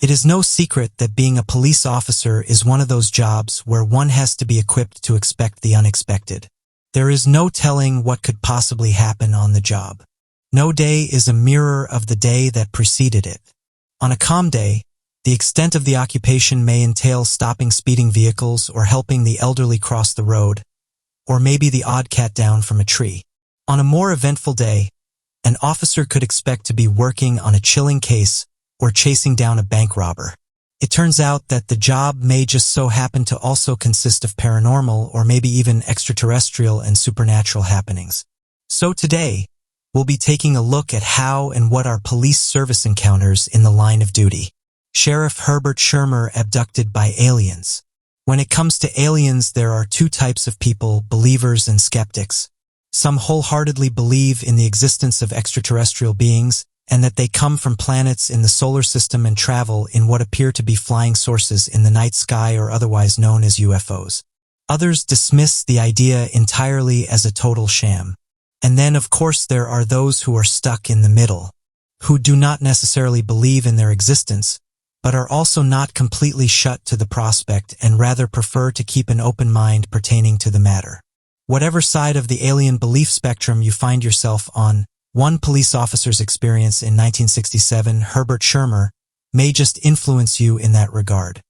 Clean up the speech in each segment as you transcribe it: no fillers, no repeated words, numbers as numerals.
It is no secret that being a police officer is one of those jobs where one has to be equipped to expect the unexpected. There is no telling what could possibly happen on the job. No day is a mirror of the day that preceded it. On a calm day, the extent of the occupation may entail stopping speeding vehicles or helping the elderly cross the road, or maybe the odd cat down from a tree. On a more eventful day, an officer could expect to be working on a chilling case or chasing down a bank robber. It turns out that the job may just so happen to also consist of paranormal or maybe even extraterrestrial and supernatural happenings. So today, we'll be taking a look at how and what are police service encounters in the line of duty. Sheriff Herbert Schirmer abducted by aliens. When it comes to aliens, there are two types of people, believers and skeptics. Some wholeheartedly believe in the existence of extraterrestrial beings and that they come from planets in the solar system and travel in what appear to be flying sources in the night sky or otherwise known as UFOs. Others dismiss the idea entirely as a total sham. And then, of course, there are those who are stuck in the middle, who do not necessarily believe in their existence, but are also not completely shut to the prospect and rather prefer to keep an open mind pertaining to the matter. Whatever side of the alien belief spectrum you find yourself on, one police officer's experience in 1967, Herbert Schirmer, may just influence you in that regard.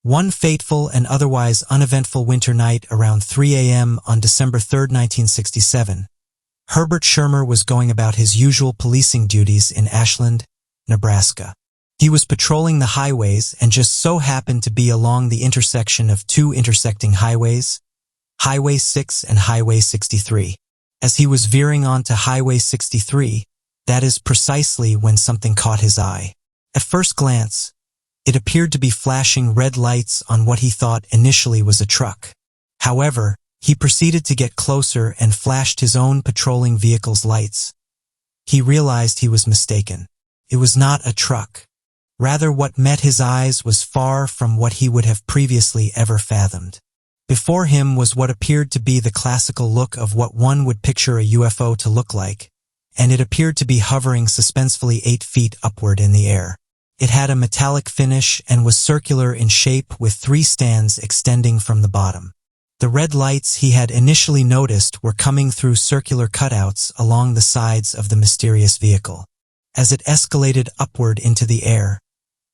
One fateful and otherwise uneventful winter night around 3 a.m. on December 3, 1967, Herbert Schirmer was going about his usual policing duties in Ashland, Nebraska. He was patrolling the highways and just so happened to be along the intersection of two intersecting highways, Highway 6 and Highway 63. As he was veering onto Highway 63, that is precisely when something caught his eye. At first glance, it appeared to be flashing red lights on what he thought initially was a truck. However, he proceeded to get closer and flashed his own patrolling vehicle's lights. He realized he was mistaken. It was not a truck. Rather, what met his eyes was far from what he would have previously ever fathomed. Before him was what appeared to be the classical look of what one would picture a UFO to look like, and it appeared to be hovering suspensefully 8 feet upward in the air. It had a metallic finish and was circular in shape with 3 stands extending from the bottom. The red lights he had initially noticed were coming through circular cutouts along the sides of the mysterious vehicle. As it escalated upward into the air,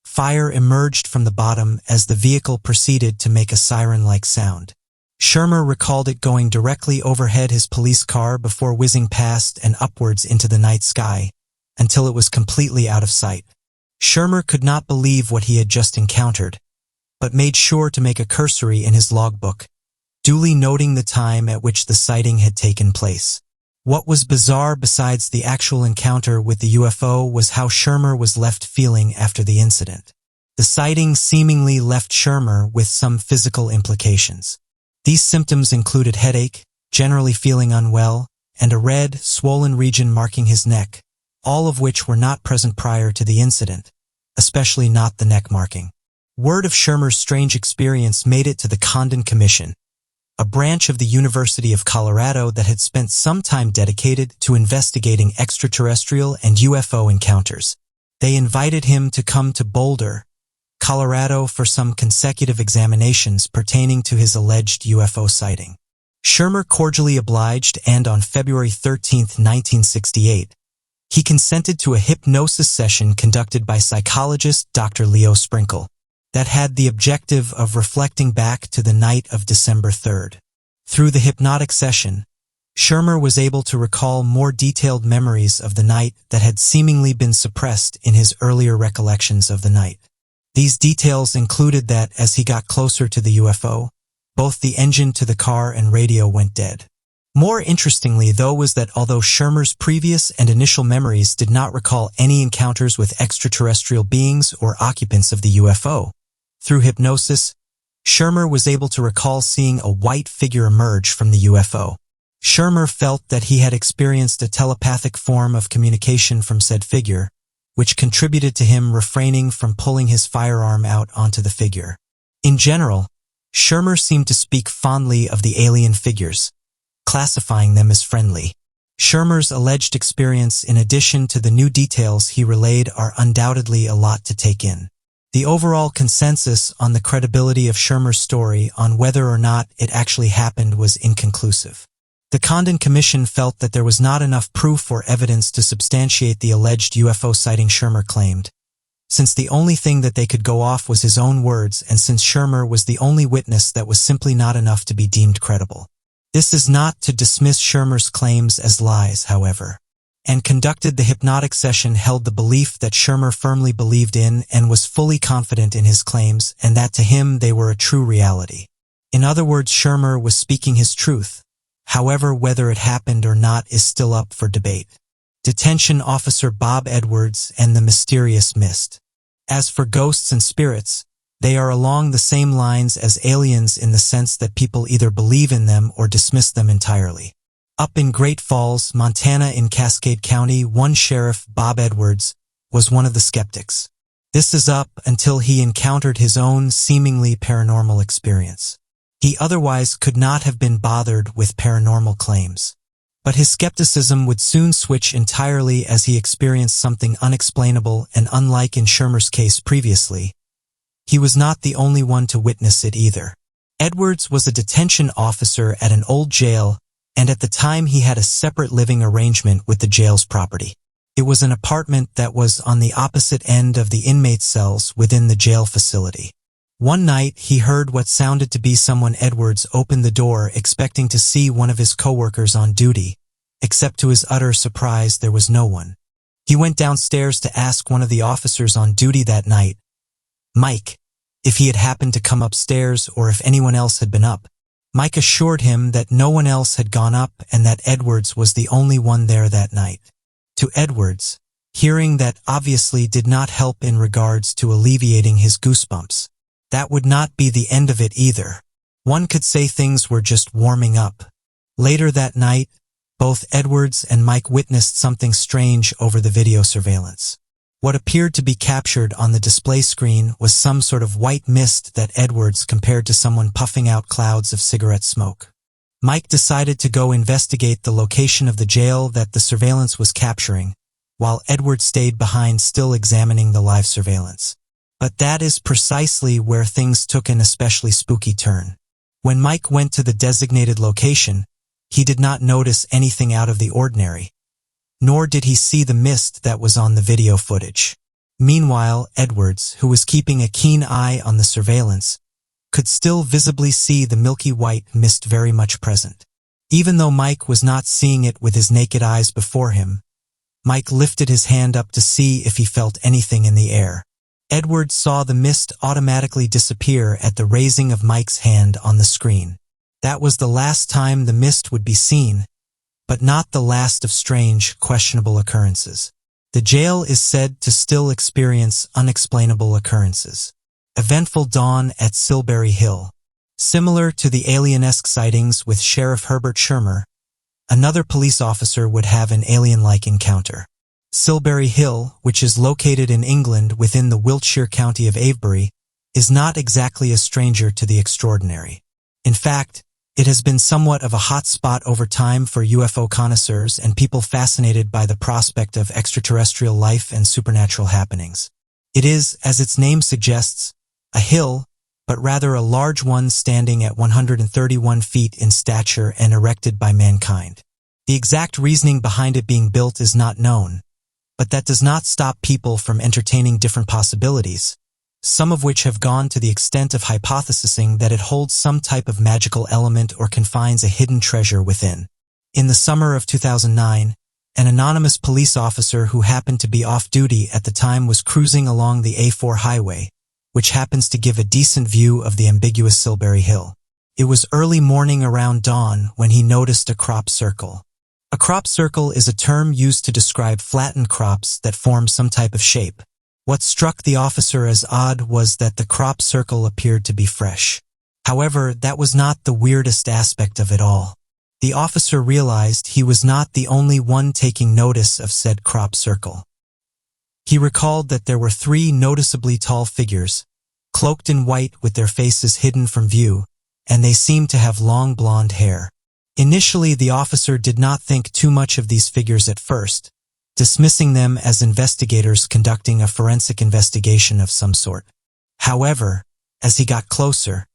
fire emerged from the bottom as the vehicle proceeded to make a siren-like sound. Schirmer recalled it going directly overhead his police car before whizzing past and upwards into the night sky, until it was completely out of sight. Schirmer could not believe what he had just encountered, but made sure to make a cursory in his logbook, duly noting the time at which the sighting had taken place. What was bizarre besides the actual encounter with the UFO was how Schirmer was left feeling after the incident. The sighting seemingly left Schirmer with some physical implications. These symptoms included headache, generally feeling unwell, and a red, swollen region marking his neck, all of which were not present prior to the incident, especially not the neck marking. Word of Schirmer's strange experience made it to the Condon Commission, a branch of the University of Colorado that had spent some time dedicated to investigating extraterrestrial and UFO encounters. They invited him to come to Boulder, Colorado for some consecutive examinations pertaining to his alleged UFO sighting. Schirmer cordially obliged, and on February 13, 1968, he consented to a hypnosis session conducted by psychologist Dr. Leo Sprinkle that had the objective of reflecting back to the night of December 3rd. Through the hypnotic session, Schirmer was able to recall more detailed memories of the night that had seemingly been suppressed in his earlier recollections of the night. These details included that as he got closer to the UFO, both the engine to the car and radio went dead. More interestingly, though, was that although Schirmer's previous and initial memories did not recall any encounters with extraterrestrial beings or occupants of the UFO, through hypnosis, Schirmer was able to recall seeing a white figure emerge from the UFO. Schirmer felt that he had experienced a telepathic form of communication from said figure, which contributed to him refraining from pulling his firearm out onto the figure. In general, Schirmer seemed to speak fondly of the alien figures, classifying them as friendly. Schirmer's alleged experience, in addition to the new details he relayed, are undoubtedly a lot to take in. The overall consensus on the credibility of Shermer's story on whether or not it actually happened was inconclusive. The Condon Commission felt that there was not enough proof or evidence to substantiate the alleged UFO sighting Shermer claimed, since the only thing that they could go off was his own words, and since Shermer was the only witness, that was simply not enough to be deemed credible. This is not to dismiss Shermer's claims as lies, however, and conducted the hypnotic session held the belief that Shermer firmly believed in and was fully confident in his claims, and that to him they were a true reality. In other words, Shermer was speaking his truth. However, whether it happened or not is still up for debate. Detention Officer Bob Edwards and the Mysterious Mist. As for ghosts and spirits, they are along the same lines as aliens in the sense that people either believe in them or dismiss them entirely. Up in Great Falls, Montana in Cascade County, one sheriff, Bob Edwards, was one of the skeptics. This is up until he encountered his own seemingly paranormal experience. He otherwise could not have been bothered with paranormal claims. But his skepticism would soon switch entirely as he experienced something unexplainable, and unlike in Shermer's case previously, he was not the only one to witness it either. Edwards was a detention officer at an old jail, and at the time he had a separate living arrangement with the jail's property. It was an apartment that was on the opposite end of the inmate cells within the jail facility. One night, he heard what sounded to be someone. Edwards opened the door expecting to see one of his coworkers on duty, except to his utter surprise there was no one. He went downstairs to ask one of the officers on duty that night, Mike, if he had happened to come upstairs or if anyone else had been up. Mike assured him that no one else had gone up and that Edwards was the only one there that night. To Edwards, hearing that obviously did not help in regards to alleviating his goosebumps. That would not be the end of it either. One could say things were just warming up. Later that night, both Edwards and Mike witnessed something strange over the video surveillance. What appeared to be captured on the display screen was some sort of white mist that Edwards compared to someone puffing out clouds of cigarette smoke. Mike decided to go investigate the location of the jail that the surveillance was capturing, while Edwards stayed behind still examining the live surveillance. But that is precisely where things took an especially spooky turn. When Mike went to the designated location, he did not notice anything out of the ordinary, nor did he see the mist that was on the video footage. Meanwhile, Edwards, who was keeping a keen eye on the surveillance, could still visibly see the milky white mist very much present. Even though Mike was not seeing it with his naked eyes before him, Mike lifted his hand up to see if he felt anything in the air. Edwards saw the mist automatically disappear at the raising of Mike's hand on the screen. That was the last time the mist would be seen, but not the last of strange, questionable occurrences. The jail is said to still experience unexplainable occurrences. Eventful dawn at Silbury Hill. Similar to the alien-esque sightings with Sheriff Herbert Shermer, another police officer would have an alien-like encounter. Silbury Hill, which is located in England within the Wiltshire county of Avebury, is not exactly a stranger to the extraordinary. In fact, it has been somewhat of a hot spot over time for UFO connoisseurs and people fascinated by the prospect of extraterrestrial life and supernatural happenings. It is, as its name suggests, a hill, but rather a large one standing at 131 feet in stature and erected by mankind. The exact reasoning behind it being built is not known, but that does not stop people from entertaining different possibilities, some of which have gone to the extent of hypothesizing that it holds some type of magical element or confines a hidden treasure within. In the summer of 2009, an anonymous police officer who happened to be off-duty at the time was cruising along the A4 highway, which happens to give a decent view of the ambiguous Silbury Hill. It was early morning around dawn when he noticed a crop circle. A crop circle is a term used to describe flattened crops that form some type of shape. What struck the officer as odd was that the crop circle appeared to be fresh. However, that was not the weirdest aspect of it all. The officer realized he was not the only one taking notice of said crop circle. He recalled that there were 3 noticeably tall figures, cloaked in white with their faces hidden from view, and they seemed to have long blonde hair. Initially, the officer did not think too much of these figures at first, dismissing them as investigators conducting a forensic investigation of some sort. However, as he got closer,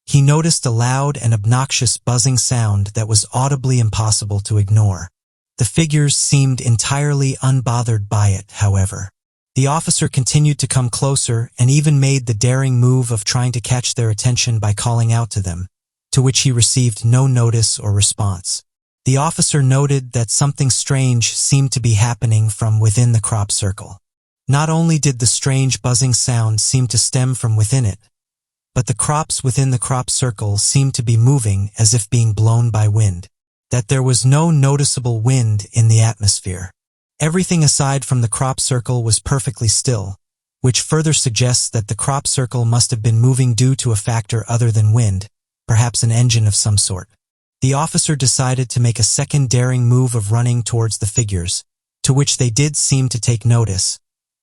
he noticed a loud and obnoxious buzzing sound that was audibly impossible to ignore. The figures seemed entirely unbothered by it, however. The officer continued to come closer and even made the daring move of trying to catch their attention by calling out to them, to which he received no notice or response. The officer noted that something strange seemed to be happening from within the crop circle. Not only did the strange buzzing sound seem to stem from within it, but the crops within the crop circle seemed to be moving as if being blown by wind. That there was no noticeable wind in the atmosphere. Everything aside from the crop circle was perfectly still, which further suggests that the crop circle must have been moving due to a factor other than wind, perhaps an engine of some sort. The officer decided to make a second daring move of running towards the figures, to which they did seem to take notice,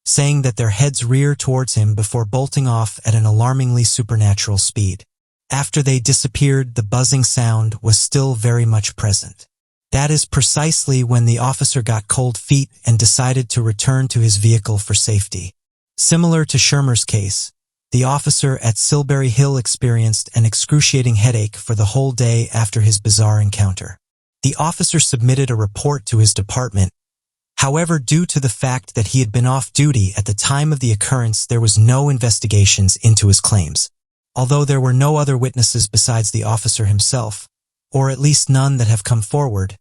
saying that their heads rear towards him before bolting off at an alarmingly supernatural speed. After they disappeared, the buzzing sound was still very much present. That is precisely when the officer got cold feet and decided to return to his vehicle for safety. Similar to Shermer's case, the officer at Silbury Hill experienced an excruciating headache for the whole day after his bizarre encounter. The officer submitted a report to his department. However, due to the fact that he had been off duty at the time of the occurrence, there was no investigations into his claims. Although there were no other witnesses besides the officer himself, or at least none that have come forward,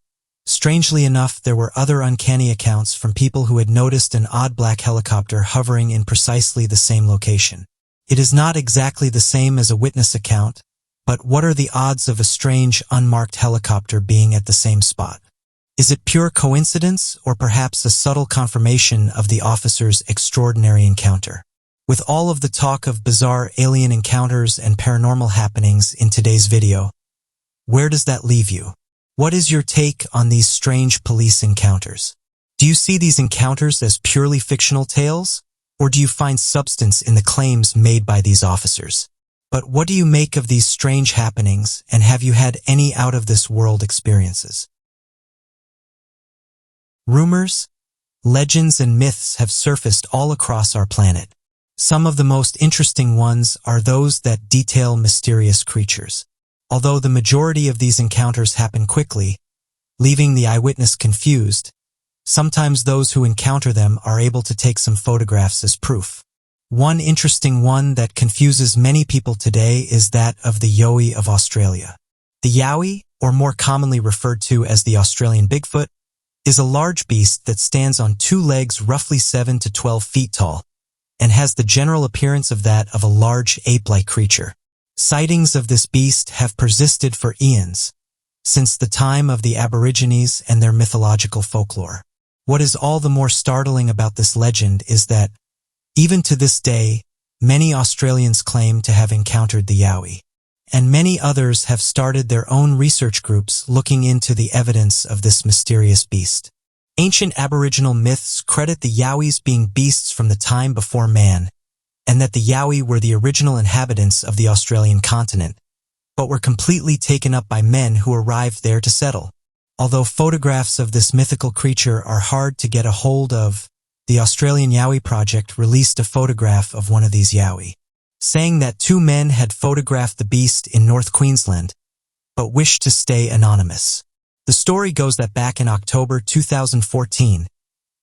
strangely enough, there were other uncanny accounts from people who had noticed an odd black helicopter hovering in precisely the same location. It is not exactly the same as a witness account, but what are the odds of a strange, unmarked helicopter being at the same spot? Is it pure coincidence or perhaps a subtle confirmation of the officer's extraordinary encounter? With all of the talk of bizarre alien encounters and paranormal happenings in today's video, where does that leave you? What is your take on these strange police encounters? Do you see these encounters as purely fictional tales, or do you find substance in the claims made by these officers? But what do you make of these strange happenings, and have you had any out-of-this-world experiences? Rumors, legends, and myths have surfaced all across our planet. Some of the most interesting ones are those that detail mysterious creatures. Although the majority of these encounters happen quickly, leaving the eyewitness confused, sometimes those who encounter them are able to take some photographs as proof. One interesting one that confuses many people today is that of the Yowie of Australia. The Yowie, or more commonly referred to as the Australian Bigfoot, is a large beast that stands on two legs roughly 7 to 12 feet tall, and has the general appearance of that of a large ape-like creature. Sightings of this beast have persisted for eons, since the time of the Aborigines and their mythological folklore. What is all the more startling about this legend is that, even to this day, many Australians claim to have encountered the Yowie, and many others have started their own research groups looking into the evidence of this mysterious beast. Ancient Aboriginal myths credit the Yowies being beasts from the time before man, and that the Yowie were the original inhabitants of the Australian continent, but were completely taken up by men who arrived there to settle. Although photographs of this mythical creature are hard to get a hold of, the Australian Yowie Project released a photograph of one of these Yowie, saying that two men had photographed the beast in North Queensland, but wished to stay anonymous. The story goes that back in October 2014,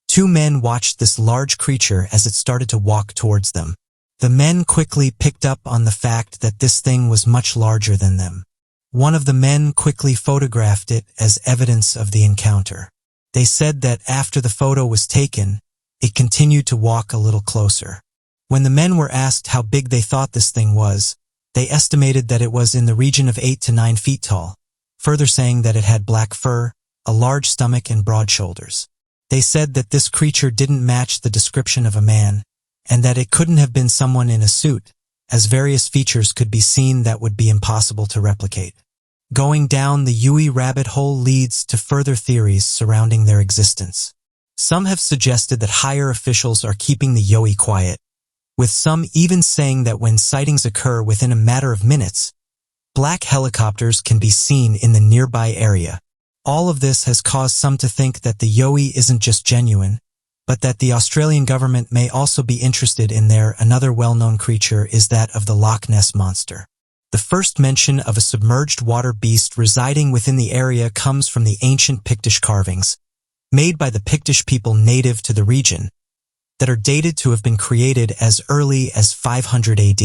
two men watched this large creature as it started to walk towards them. The men quickly picked up on the fact that this thing was much larger than them. One of the men quickly photographed it as evidence of the encounter. They said that after the photo was taken, it continued to walk a little closer. When the men were asked how big they thought this thing was, they estimated that it was in the region of 8 to 9 feet tall, further saying that it had black fur, a large stomach, and broad shoulders. They said that this creature didn't match the description of a man, and that it couldn't have been someone in a suit, as various features could be seen that would be impossible to replicate. Going down the Yowie rabbit hole leads to further theories surrounding their existence. Some have suggested that higher officials are keeping the Yowie quiet, with some even saying that when sightings occur within a matter of minutes, black helicopters can be seen in the nearby area. All of this has caused some to think that the Yowie isn't just genuine, but that the Australian government may also be interested in there. Another well-known creature is that of the Loch Ness Monster. The first mention of a submerged water beast residing within the area comes from the ancient Pictish carvings, made by the Pictish people native to the region, that are dated to have been created as early as 500 AD.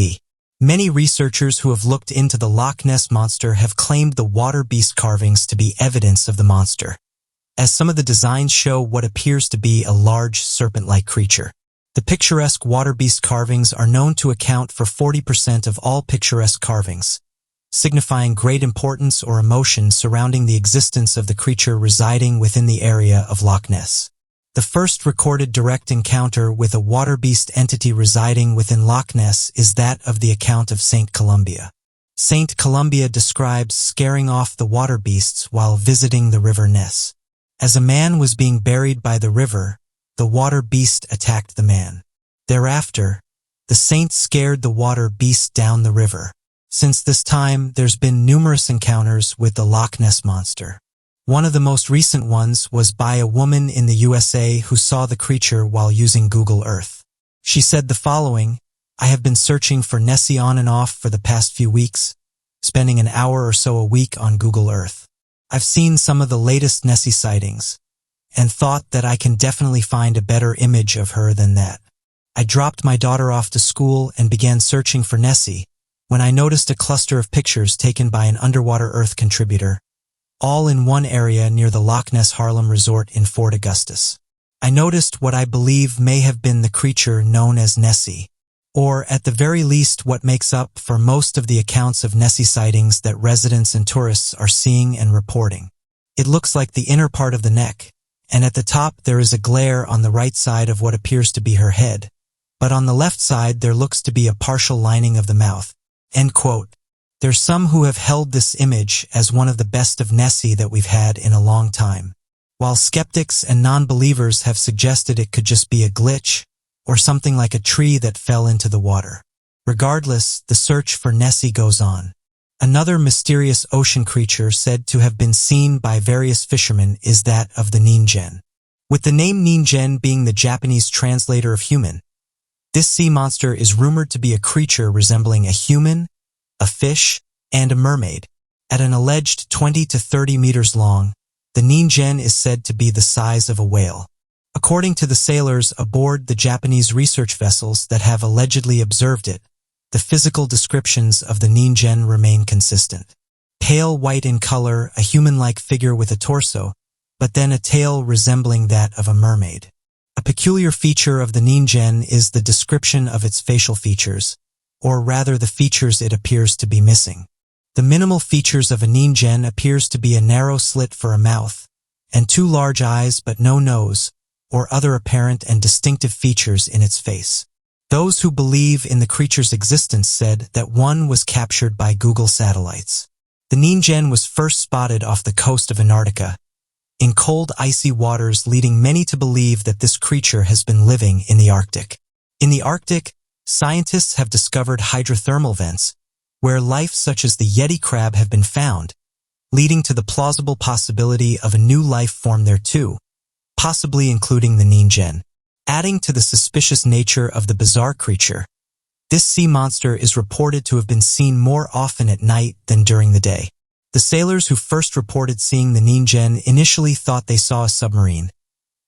Many researchers who have looked into the Loch Ness Monster have claimed the water beast carvings to be evidence of the monster, as some of the designs show what appears to be a large serpent-like creature. The picturesque water beast carvings are known to account for 40% of all picturesque carvings, signifying great importance or emotion surrounding the existence of the creature residing within the area of Loch Ness. The first recorded direct encounter with a water beast entity residing within Loch Ness is that of the account of Saint Columba. Saint Columba describes scaring off the water beasts while visiting the River Ness. As a man was being buried by the river, the water beast attacked the man. Thereafter, the saint scared the water beast down the river. Since this time, there's been numerous encounters with the Loch Ness Monster. One of the most recent ones was by a woman in the USA who saw the creature while using Google Earth. She said the following: "I have been searching for Nessie on and off for the past few weeks, spending an hour or so a week on Google Earth. I've seen some of the latest Nessie sightings, and thought that I can definitely find a better image of her than that. I dropped my daughter off to school and began searching for Nessie when I noticed a cluster of pictures taken by an underwater Earth contributor, all in one area near the Loch Ness Harlem Resort in Fort Augustus. I noticed what I believe may have been the creature known as Nessie, or at the very least what makes up for most of the accounts of Nessie sightings that residents and tourists are seeing and reporting. It looks like the inner part of the neck, and at the top there is a glare on the right side of what appears to be her head, but on the left side there looks to be a partial lining of the mouth." End quote. There's some who have held this image as one of the best of Nessie that we've had in a long time, while skeptics and non-believers have suggested it could just be a glitch or something like a tree that fell into the water. Regardless, the search for Nessie goes on. Another mysterious ocean creature said to have been seen by various fishermen is that of the Ningen. With the name Ningen being the Japanese translator of human, this sea monster is rumored to be a creature resembling a human, a fish, and a mermaid. At an alleged 20 to 30 meters long, the Ningen is said to be the size of a whale. According to the sailors aboard the Japanese research vessels that have allegedly observed it, the physical descriptions of the Ningen remain consistent. Pale white in color, a human-like figure with a torso, but then a tail resembling that of a mermaid. A peculiar feature of the Ningen is the description of its facial features, or rather the features it appears to be missing. The minimal features of a Ningen appears to be a narrow slit for a mouth, and two large eyes but no nose, or other apparent and distinctive features in its face. Those who believe in the creature's existence said that one was captured by Google satellites. The Ningen was first spotted off the coast of Antarctica, in cold, icy waters, leading many to believe that this creature has been living in the Arctic. In the Arctic, scientists have discovered hydrothermal vents, where life such as the Yeti crab have been found, leading to the plausible possibility of a new life form there too, possibly including the Ningen. Adding to the suspicious nature of the bizarre creature, this sea monster is reported to have been seen more often at night than during the day. The sailors who first reported seeing the Ningen initially thought they saw a submarine,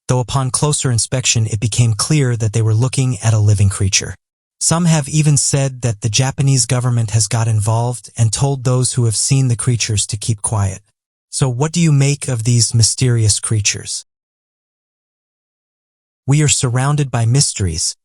though upon closer inspection it became clear that they were looking at a living creature. Some have even said that the Japanese government has got involved and told those who have seen the creatures to keep quiet. So what do you make of these mysterious creatures? We are surrounded by mysteries.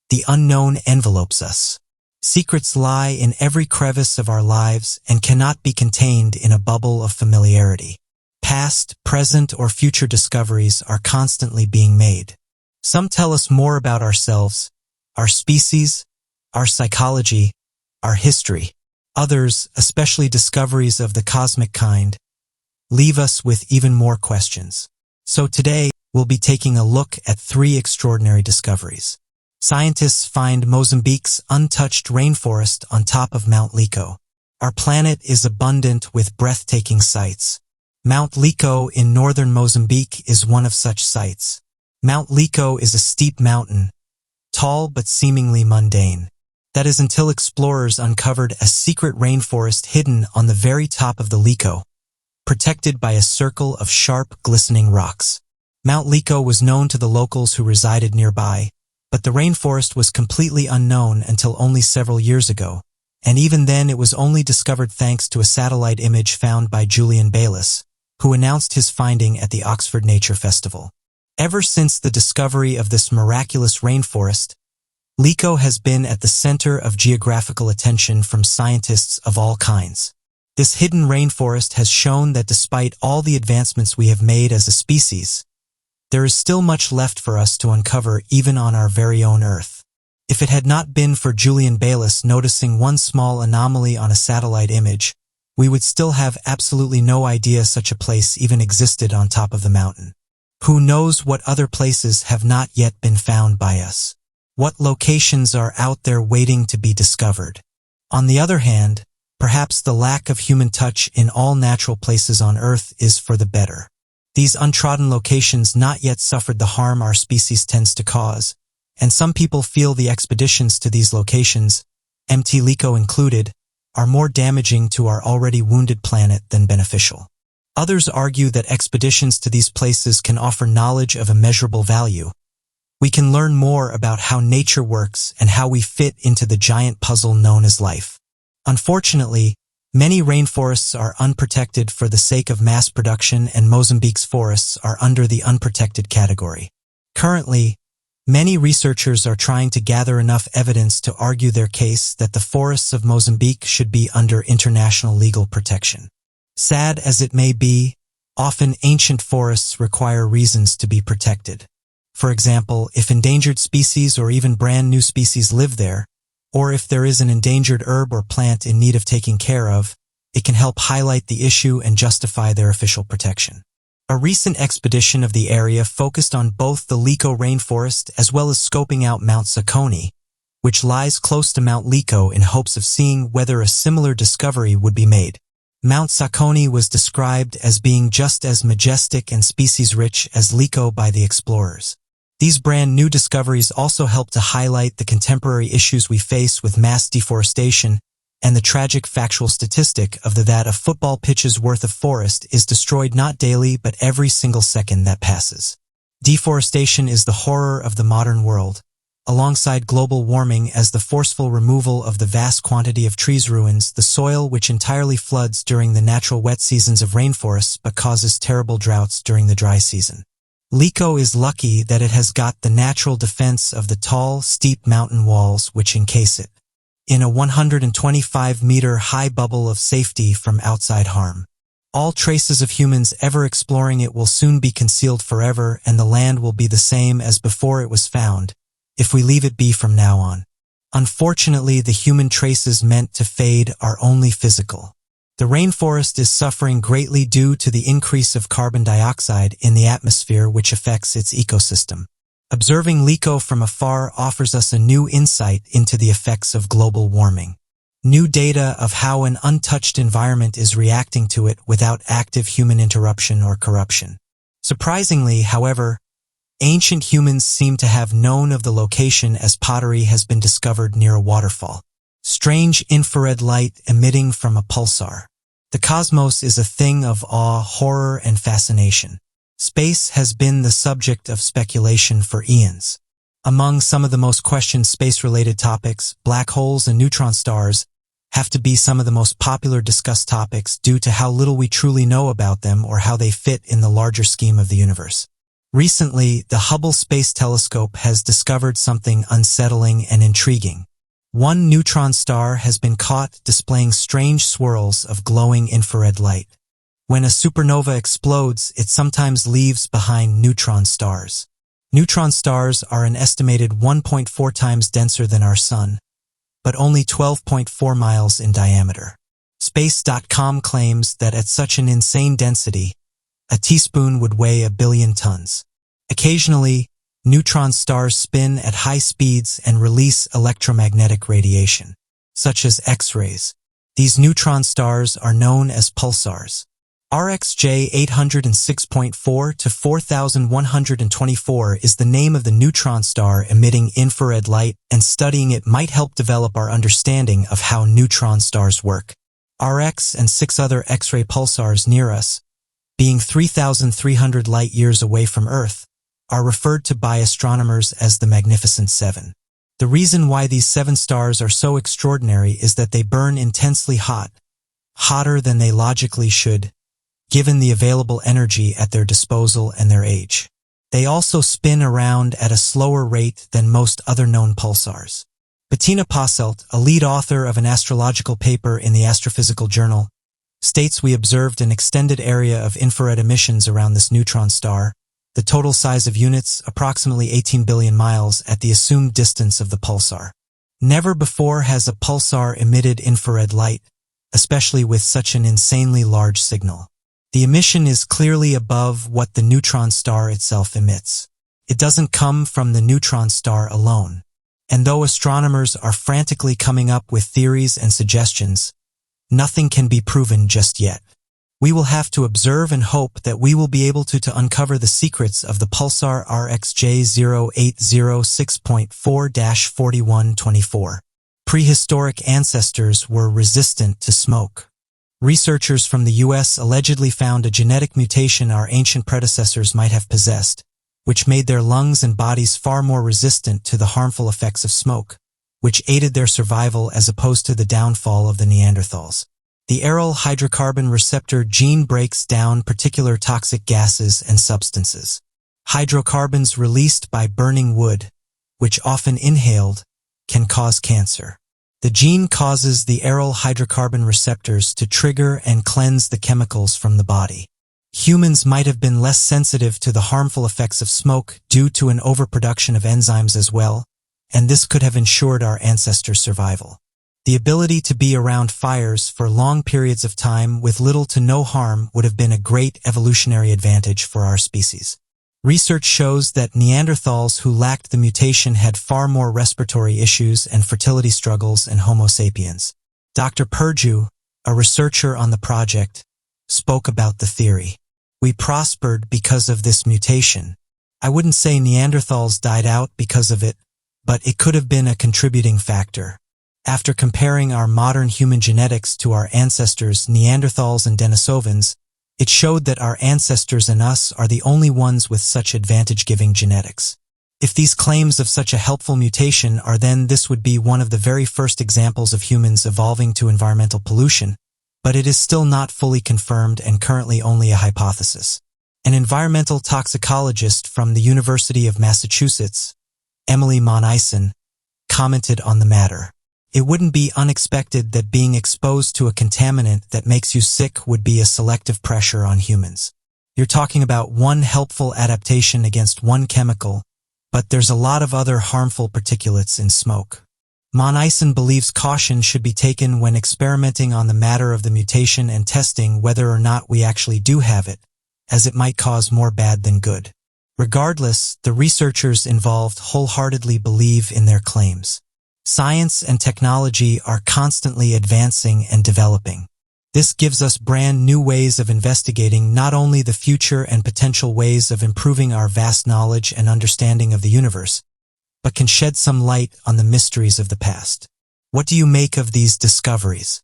The unknown envelopes us. Secrets lie in every crevice of our lives and cannot be contained in a bubble of familiarity. Past, present, or future discoveries are constantly being made. Some tell us more about ourselves, our species, our psychology, our history. Others, especially discoveries of the cosmic kind, leave us with even more questions. So today, we'll be taking a look at 3 extraordinary discoveries. Scientists find Mozambique's untouched rainforest on top of Mount Lico. Our planet is abundant with breathtaking sights. Mount Lico in northern Mozambique is one of such sites. Mount Lico is a steep mountain, tall but seemingly mundane. That is until explorers uncovered a secret rainforest hidden on the very top of the Lico, protected by a circle of sharp, glistening rocks. Mount Lico was known to the locals who resided nearby, but the rainforest was completely unknown until only several years ago, and even then it was only discovered thanks to a satellite image found by Julian Bayliss, who announced his finding at the Oxford Nature Festival. Ever since the discovery of this miraculous rainforest, Lico has been at the center of geographical attention from scientists of all kinds. This hidden rainforest has shown that despite all the advancements we have made as a species, there is still much left for us to uncover even on our very own Earth. If it had not been for Julian Bayliss noticing one small anomaly on a satellite image, we would still have absolutely no idea such a place even existed on top of the mountain. Who knows what other places have not yet been found by us? What locations are out there waiting to be discovered? On the other hand, perhaps the lack of human touch in all natural places on Earth is for the better. These untrodden locations not yet suffered the harm our species tends to cause, and some people feel the expeditions to these locations, MT Lico included, are more damaging to our already wounded planet than beneficial. Others argue that expeditions to these places can offer knowledge of immeasurable value. We can learn more about how nature works and how we fit into the giant puzzle known as life. Unfortunately, many rainforests are unprotected for the sake of mass production, and Mozambique's forests are under the unprotected category. Currently, many researchers are trying to gather enough evidence to argue their case that the forests of Mozambique should be under international legal protection. Sad as it may be, often ancient forests require reasons to be protected. For example, if endangered species or even brand new species live there, or if there is an endangered herb or plant in need of taking care of, it can help highlight the issue and justify their official protection. A recent expedition of the area focused on both the Lico rainforest as well as scoping out Mount Sacconi, which lies close to Mount Lico, in hopes of seeing whether a similar discovery would be made. Mount Sacconi was described as being just as majestic and species-rich as Lico by the explorers. These brand new discoveries also help to highlight the contemporary issues we face with mass deforestation and the tragic factual statistic of that a football pitch's worth of forest is destroyed not daily but every single second that passes. Deforestation is the horror of the modern world, alongside global warming, as the forceful removal of the vast quantity of trees ruins the soil, which entirely floods during the natural wet seasons of rainforests but causes terrible droughts during the dry season. Lico is lucky that it has got the natural defense of the tall, steep mountain walls which encase it in a 125-meter high bubble of safety from outside harm. All traces of humans ever exploring it will soon be concealed forever, and the land will be the same as before it was found, if we leave it be from now on. Unfortunately, the human traces meant to fade are only physical. The rainforest is suffering greatly due to the increase of carbon dioxide in the atmosphere, which affects its ecosystem. Observing Lico from afar offers us a new insight into the effects of global warming. New data of how an untouched environment is reacting to it without active human interruption or corruption. Surprisingly, however, ancient humans seem to have known of the location, as pottery has been discovered near a waterfall. Strange infrared light emitting from a pulsar. The cosmos is a thing of awe, horror, and fascination. Space has been the subject of speculation for eons. Among some of the most questioned space-related topics, black holes and neutron stars have to be some of the most popular discussed topics due to how little we truly know about them or how they fit in the larger scheme of the universe. Recently, the Hubble Space Telescope has discovered something unsettling and intriguing. One neutron star has been caught displaying strange swirls of glowing infrared light. When a supernova explodes, it sometimes leaves behind neutron stars. Neutron stars are an estimated 1.4 times denser than our Sun, but only 12.4 miles in diameter. Space.com claims that at such an insane density, a teaspoon would weigh 1 billion tons. Occasionally, neutron stars spin at high speeds and release electromagnetic radiation, such as X-rays. These neutron stars are known as pulsars. RxJ 806.4 to 4124 is the name of the neutron star emitting infrared light, and studying it might help develop our understanding of how neutron stars work. Rx and 6 other X-ray pulsars near us, being 3,300 light-years away from Earth, are referred to by astronomers as the Magnificent Seven. The reason why these 7 stars are so extraordinary is that they burn intensely hot, hotter than they logically should, given the available energy at their disposal and their age. They also spin around at a slower rate than most other known pulsars. Bettina Posselt, a lead author of an astrological paper in the Astrophysical Journal, states we observed an extended area of infrared emissions around this neutron star, the total size of units approximately 18 billion miles at the assumed distance of the pulsar. Never before has a pulsar emitted infrared light, especially with such an insanely large signal. The emission is clearly above what the neutron star itself emits. It doesn't come from the neutron star alone. And though astronomers are frantically coming up with theories and suggestions, nothing can be proven just yet. We will have to observe and hope that we will be able to uncover the secrets of the pulsar RxJ 0806.4-4124. Prehistoric ancestors were resistant to smoke. Researchers from the U.S. allegedly found a genetic mutation our ancient predecessors might have possessed, which made their lungs and bodies far more resistant to the harmful effects of smoke, which aided their survival as opposed to the downfall of the Neanderthals. The aryl hydrocarbon receptor gene breaks down particular toxic gases and substances. Hydrocarbons released by burning wood, which often inhaled, can cause cancer. The gene causes the aryl hydrocarbon receptors to trigger and cleanse the chemicals from the body. Humans might have been less sensitive to the harmful effects of smoke due to an overproduction of enzymes as well, and this could have ensured our ancestors' survival. The ability to be around fires for long periods of time with little to no harm would have been a great evolutionary advantage for our species. Research shows that Neanderthals who lacked the mutation had far more respiratory issues and fertility struggles than Homo sapiens. Dr. Perdue, a researcher on the project, spoke about the theory. We prospered because of this mutation. I wouldn't say Neanderthals died out because of it, but it could have been a contributing factor. After comparing our modern human genetics to our ancestors Neanderthals and Denisovans, it showed that our ancestors and us are the only ones with such advantage-giving genetics. If these claims of such a helpful mutation are, then this would be one of the very first examples of humans evolving to environmental pollution, but it is still not fully confirmed and currently only a hypothesis. An environmental toxicologist from the University of Massachusetts, Emily Mon-Eisen, commented on the matter. It wouldn't be unexpected that being exposed to a contaminant that makes you sick would be a selective pressure on humans. You're talking about one helpful adaptation against one chemical, but there's a lot of other harmful particulates in smoke. Mon-Eisen believes caution should be taken when experimenting on the matter of the mutation and testing whether or not we actually do have it, as it might cause more bad than good. Regardless, the researchers involved wholeheartedly believe in their claims. Science and technology are constantly advancing and developing. This gives us brand new ways of investigating not only the future and potential ways of improving our vast knowledge and understanding of the universe, but can shed some light on the mysteries of the past. What do you make of these discoveries?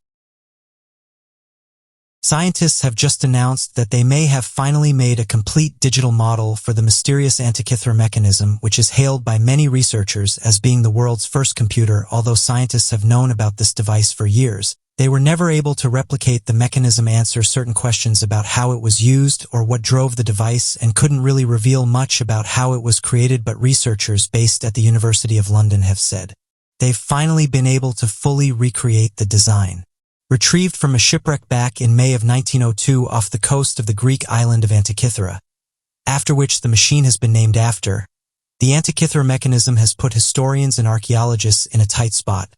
Scientists have just announced that they may have finally made a complete digital model for the mysterious Antikythera mechanism, which is hailed by many researchers as being the world's first computer. Although scientists have known about this device for years, they were never able to replicate the mechanism, answer certain questions about how it was used or what drove the device, and couldn't really reveal much about how it was created. But researchers based at the University of London have said they've finally been able to fully recreate the design. Retrieved from a shipwreck back in May of 1902 off the coast of the Greek island of Antikythera, after which the machine has been named after, the Antikythera mechanism has put historians and archaeologists in a tight spot,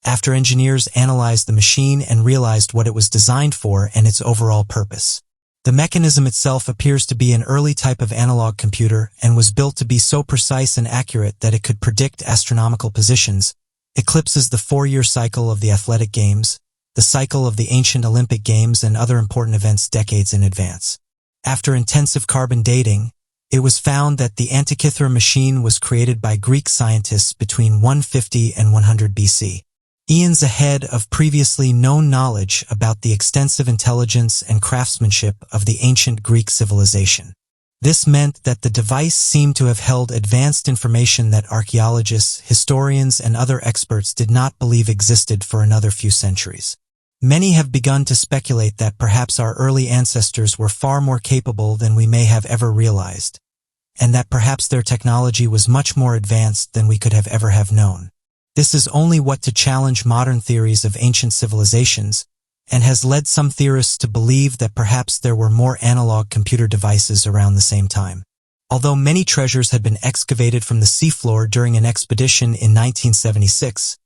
after engineers analyzed the machine and realized what it was designed for and its overall purpose. The mechanism itself appears to be an early type of analog computer and was built to be so precise and accurate that it could predict astronomical positions, eclipses the 4-year cycle of the athletic games, the cycle of the ancient Olympic Games and other important events decades in advance. After intensive carbon dating, it was found that the Antikythera machine was created by Greek scientists between 150 and 100 BC. Eons ahead of previously known knowledge about the extensive intelligence and craftsmanship of the ancient Greek civilization. This meant that the device seemed to have held advanced information that archaeologists, historians, and other experts did not believe existed for another few centuries. Many have begun to speculate that perhaps our early ancestors were far more capable than we may have ever realized, and that perhaps their technology was much more advanced than we could have ever have known. This is only what to challenge modern theories of ancient civilizations, and has led some theorists to believe that perhaps there were more analog computer devices around the same time. Although many treasures had been excavated from the seafloor during an expedition in 1976,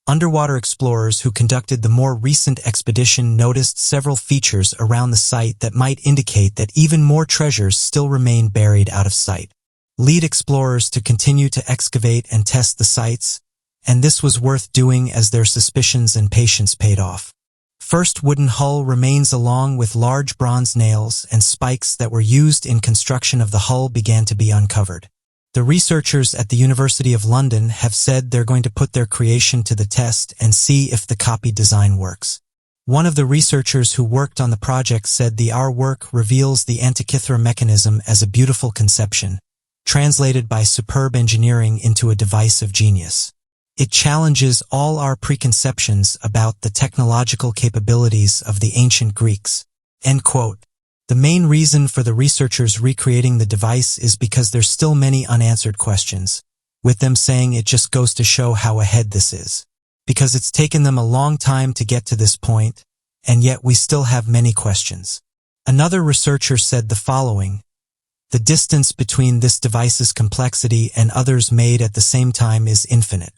underwater explorers who conducted the more recent expedition noticed several features around the site that might indicate that even more treasures still remain buried out of sight. Lead explorers to continue to excavate and test the sites, and this was worth doing as their suspicions and patience paid off. First wooden hull remains along with large bronze nails and spikes that were used in construction of the hull began to be uncovered. The researchers at the University of London have said they're going to put their creation to the test and see if the copy design works. One of the researchers who worked on the project said our work reveals the Antikythera mechanism as a beautiful conception, translated by superb engineering into a device of genius. It challenges all our preconceptions about the technological capabilities of the ancient Greeks." End quote. The main reason for the researchers recreating the device is because there's still many unanswered questions, with them saying it just goes to show how ahead this is. Because it's taken them a long time to get to this point, and yet we still have many questions. Another researcher said the following: "The distance between this device's complexity and others made at the same time is infinite.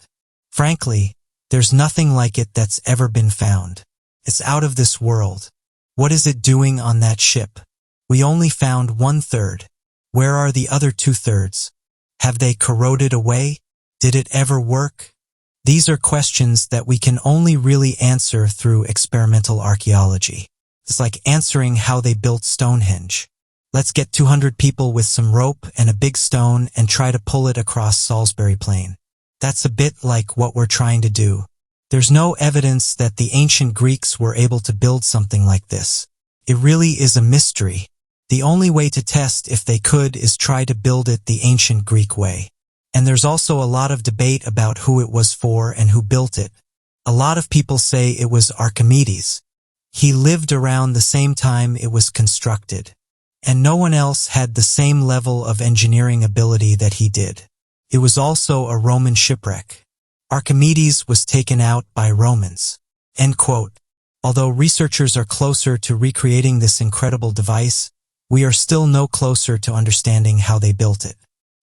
Frankly, there's nothing like it that's ever been found. It's out of this world. What is it doing on that ship? We only found 1/3. Where are the other 2/3? Have they corroded away? Did it ever work?" These are questions that we can only really answer through experimental archaeology. It's like answering how they built Stonehenge. Let's get 200 people with some rope and a big stone and try to pull it across Salisbury Plain. That's a bit like what we're trying to do. There's no evidence that the ancient Greeks were able to build something like this. It really is a mystery. The only way to test if they could is try to build it the ancient Greek way. And there's also a lot of debate about who it was for and who built it. A lot of people say it was Archimedes. He lived around the same time it was constructed, and no one else had the same level of engineering ability that he did. It was also a Roman shipwreck. Archimedes was taken out by Romans." End quote. Although researchers are closer to recreating this incredible device, we are still no closer to understanding how they built it.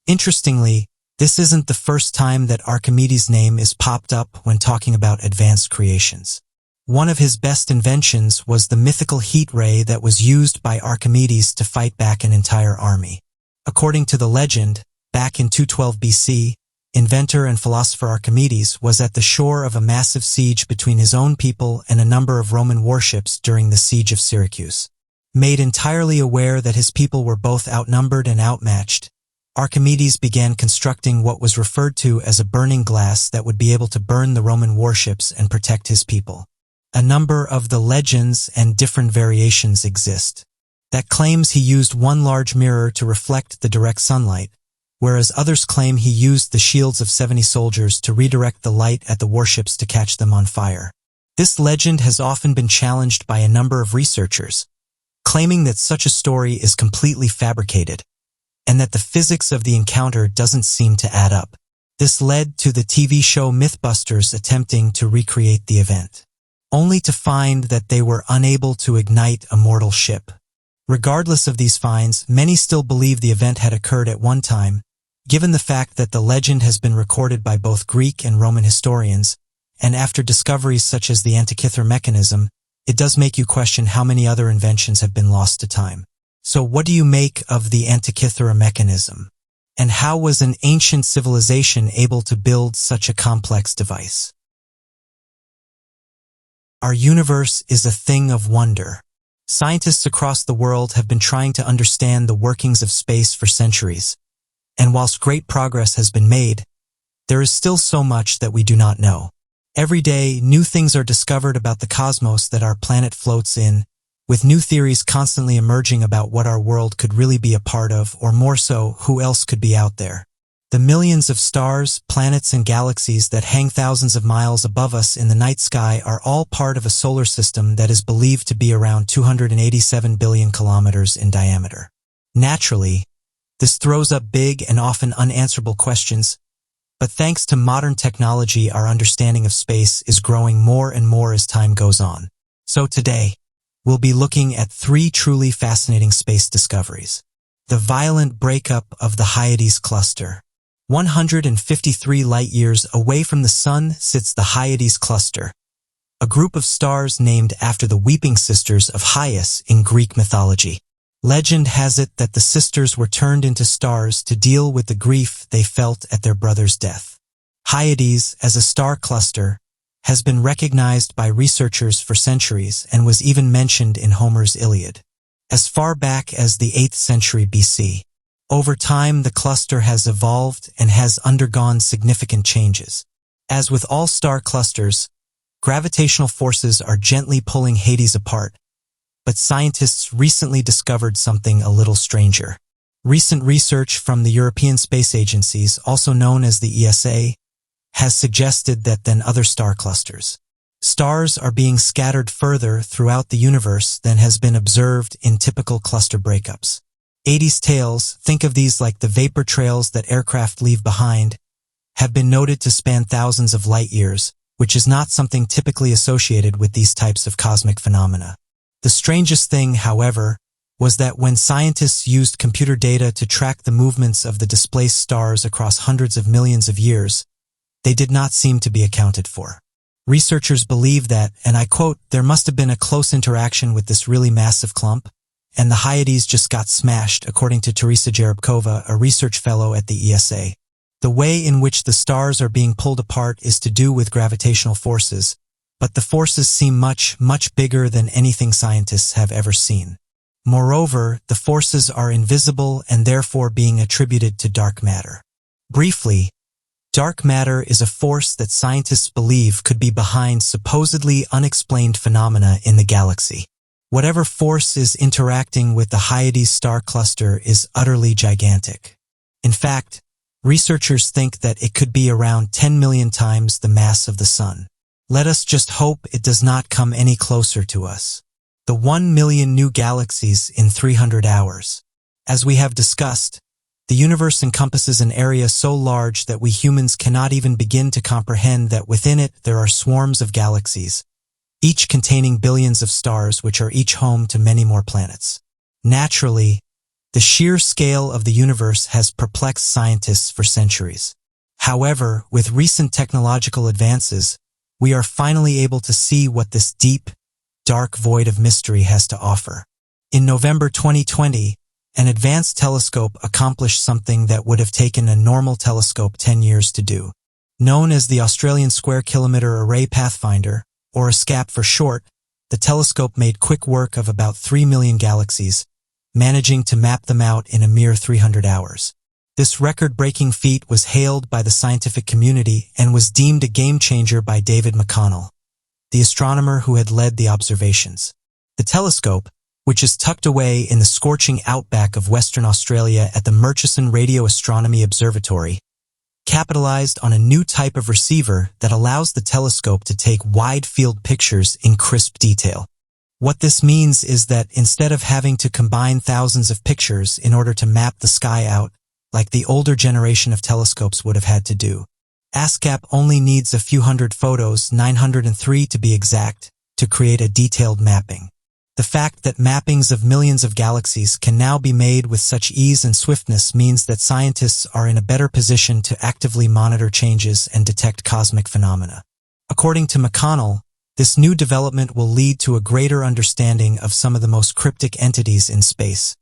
Interestingly, this isn't the first time that Archimedes' name is popped up when talking about advanced creations. One of his best inventions was the mythical heat ray that was used by Archimedes to fight back an entire army. According to the legend, back in 212 BC, inventor and philosopher Archimedes was at the shore of a massive siege between his own people and a number of Roman warships during the siege of Syracuse. Made entirely aware that his people were both outnumbered and outmatched, Archimedes began constructing what was referred to as a burning glass that would be able to burn the Roman warships and protect his people. A number of the legends and different variations exist that claims he used one large mirror to reflect the direct sunlight, whereas others claim he used the shields of 70 soldiers to redirect the light at the warships to catch them on fire. This legend has often been challenged by a number of researchers, claiming that such a story is completely fabricated, and that the physics of the encounter doesn't seem to add up. This led to the TV show Mythbusters attempting to recreate the event, only to find that they were unable to ignite a mortal ship. Regardless of these finds, many still believe the event had occurred at one time, given the fact that the legend has been recorded by both Greek and Roman historians, and after discoveries such as the Antikythera mechanism, it does make you question how many other inventions have been lost to time. So what do you make of the Antikythera mechanism? And how was an ancient civilization able to build such a complex device? Our universe is a thing of wonder. Scientists across the world have been trying to understand the workings of space for centuries, and whilst great progress has been made, there is still so much that we do not know. Every day, new things are discovered about the cosmos that our planet floats in, with new theories constantly emerging about what our world could really be a part of, or more so, who else could be out there. The millions of stars, planets, and galaxies that hang thousands of miles above us in the night sky are all part of a solar system that is believed to be around 287 billion kilometers in diameter. Naturally, this throws up big and often unanswerable questions, but thanks to modern technology, our understanding of space is growing more and more as time goes on. So today, we'll be looking at 3 truly fascinating space discoveries. The violent breakup of the Hyades cluster. 153 light-years away from the Sun sits the Hyades cluster, a group of stars named after the weeping sisters of Hyas in Greek mythology. Legend has it that the sisters were turned into stars to deal with the grief they felt at their brother's death. Hyades, as a star cluster, has been recognized by researchers for centuries and was even mentioned in Homer's Iliad, as far back as the 8th century BC. Over time, the cluster has evolved and has undergone significant changes. As with all star clusters, gravitational forces are gently pulling Hades apart, but scientists recently discovered something a little stranger. Recent research from the European Space Agencies, also known as the ESA, has suggested that than other star clusters, stars are being scattered further throughout the universe than has been observed in typical cluster breakups. Hades tails, think of these like the vapor trails that aircraft leave behind, have been noted to span thousands of light years, which is not something typically associated with these types of cosmic phenomena. The strangest thing, however, was that when scientists used computer data to track the movements of the displaced stars across hundreds of millions of years, they did not seem to be accounted for. Researchers believe that, and I quote, "there must have been a close interaction with this really massive clump, and the Hyades just got smashed," according to Teresa Jerebkova, a research fellow at the ESA. The way in which the stars are being pulled apart is to do with gravitational forces, but the forces seem much, much bigger than anything scientists have ever seen. Moreover, the forces are invisible and therefore being attributed to dark matter. Briefly, dark matter is a force that scientists believe could be behind supposedly unexplained phenomena in the galaxy. Whatever force is interacting with the Hyades star cluster is utterly gigantic. In fact, researchers think that it could be around 10 million times the mass of the Sun. Let us just hope it does not come any closer to us. The 1 million new galaxies in 300 hours. As we have discussed, the universe encompasses an area so large that we humans cannot even begin to comprehend that within it there are swarms of galaxies, each containing billions of stars which are each home to many more planets. Naturally, the sheer scale of the universe has perplexed scientists for centuries. However, with recent technological advances, we are finally able to see what this deep, dark void of mystery has to offer. In November 2020, an advanced telescope accomplished something that would have taken a normal telescope 10 years to do. Known as the Australian Square Kilometre Array Pathfinder, or ASCAP for short, the telescope made quick work of about 3 million galaxies, managing to map them out in a mere 300 hours. This record-breaking feat was hailed by the scientific community and was deemed a game-changer by David McConnell, the astronomer who had led the observations. The telescope, which is tucked away in the scorching outback of Western Australia at the Murchison Radio Astronomy Observatory, capitalized on a new type of receiver that allows the telescope to take wide-field pictures in crisp detail. What this means is that instead of having to combine thousands of pictures in order to map the sky out, like the older generation of telescopes would have had to do, ASCAP only needs a few hundred photos, 903 to be exact, to create a detailed mapping. The fact that mappings of millions of galaxies can now be made with such ease and swiftness means that scientists are in a better position to actively monitor changes and detect cosmic phenomena. According to McConnell, this new development will lead to a greater understanding of some of the most cryptic entities in space,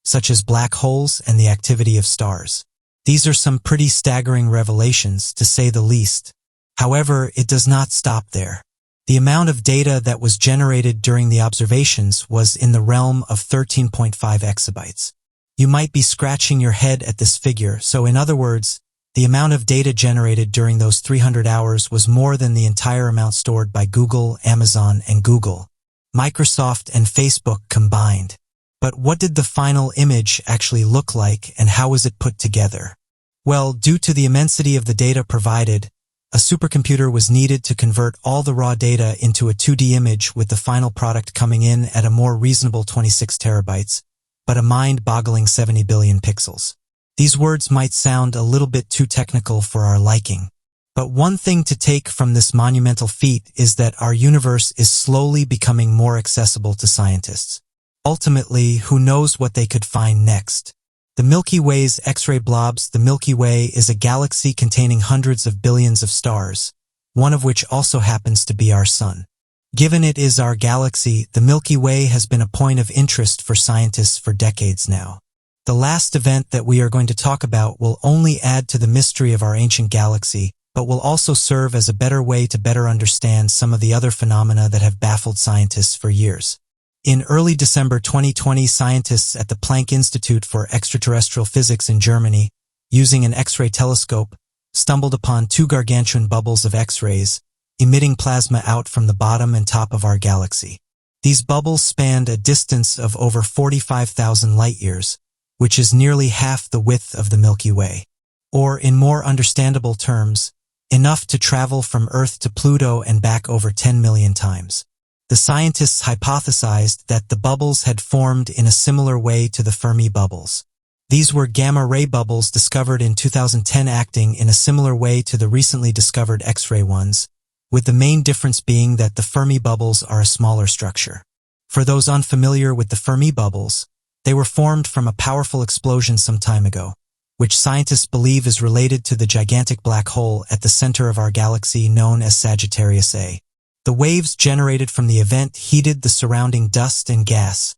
such as black holes and the activity of stars. These are some pretty staggering revelations, to say the least. However, it does not stop there. The amount of data that was generated during the observations was in the realm of 13.5 exabytes. You might be scratching your head at this figure, so in other words, the amount of data generated during those 300 hours was more than the entire amount stored by Google, Amazon, and Google, Microsoft, and Facebook combined. But what did the final image actually look like, and how was it put together? Well, due to the immensity of the data provided, a supercomputer was needed to convert all the raw data into a 2D image, with the final product coming in at a more reasonable 26 terabytes, but a mind-boggling 70 billion pixels. These words might sound a little bit too technical for our liking, but one thing to take from this monumental feat is that our universe is slowly becoming more accessible to scientists. Ultimately, who knows what they could find next? The Milky Way's X-ray blobs. The Milky Way is a galaxy containing hundreds of billions of stars, one of which also happens to be our Sun. Given it is our galaxy, the Milky Way has been a point of interest for scientists for decades now. The last event that we are going to talk about will only add to the mystery of our ancient galaxy, but will also serve as a better way to better understand some of the other phenomena that have baffled scientists for years. In early December 2020, scientists at the Planck Institute for Extraterrestrial Physics in Germany, using an X-ray telescope, stumbled upon two gargantuan bubbles of X-rays, emitting plasma out from the bottom and top of our galaxy. These bubbles spanned a distance of over 45,000 light-years, which is nearly half the width of the Milky Way. Or, in more understandable terms, enough to travel from Earth to Pluto and back over 10 million times. The scientists hypothesized that the bubbles had formed in a similar way to the Fermi bubbles. These were gamma-ray bubbles discovered in 2010, acting in a similar way to the recently discovered X-ray ones, with the main difference being that the Fermi bubbles are a smaller structure. For those unfamiliar with the Fermi bubbles, they were formed from a powerful explosion some time ago, which scientists believe is related to the gigantic black hole at the center of our galaxy known as Sagittarius A. The waves generated from the event heated the surrounding dust and gas,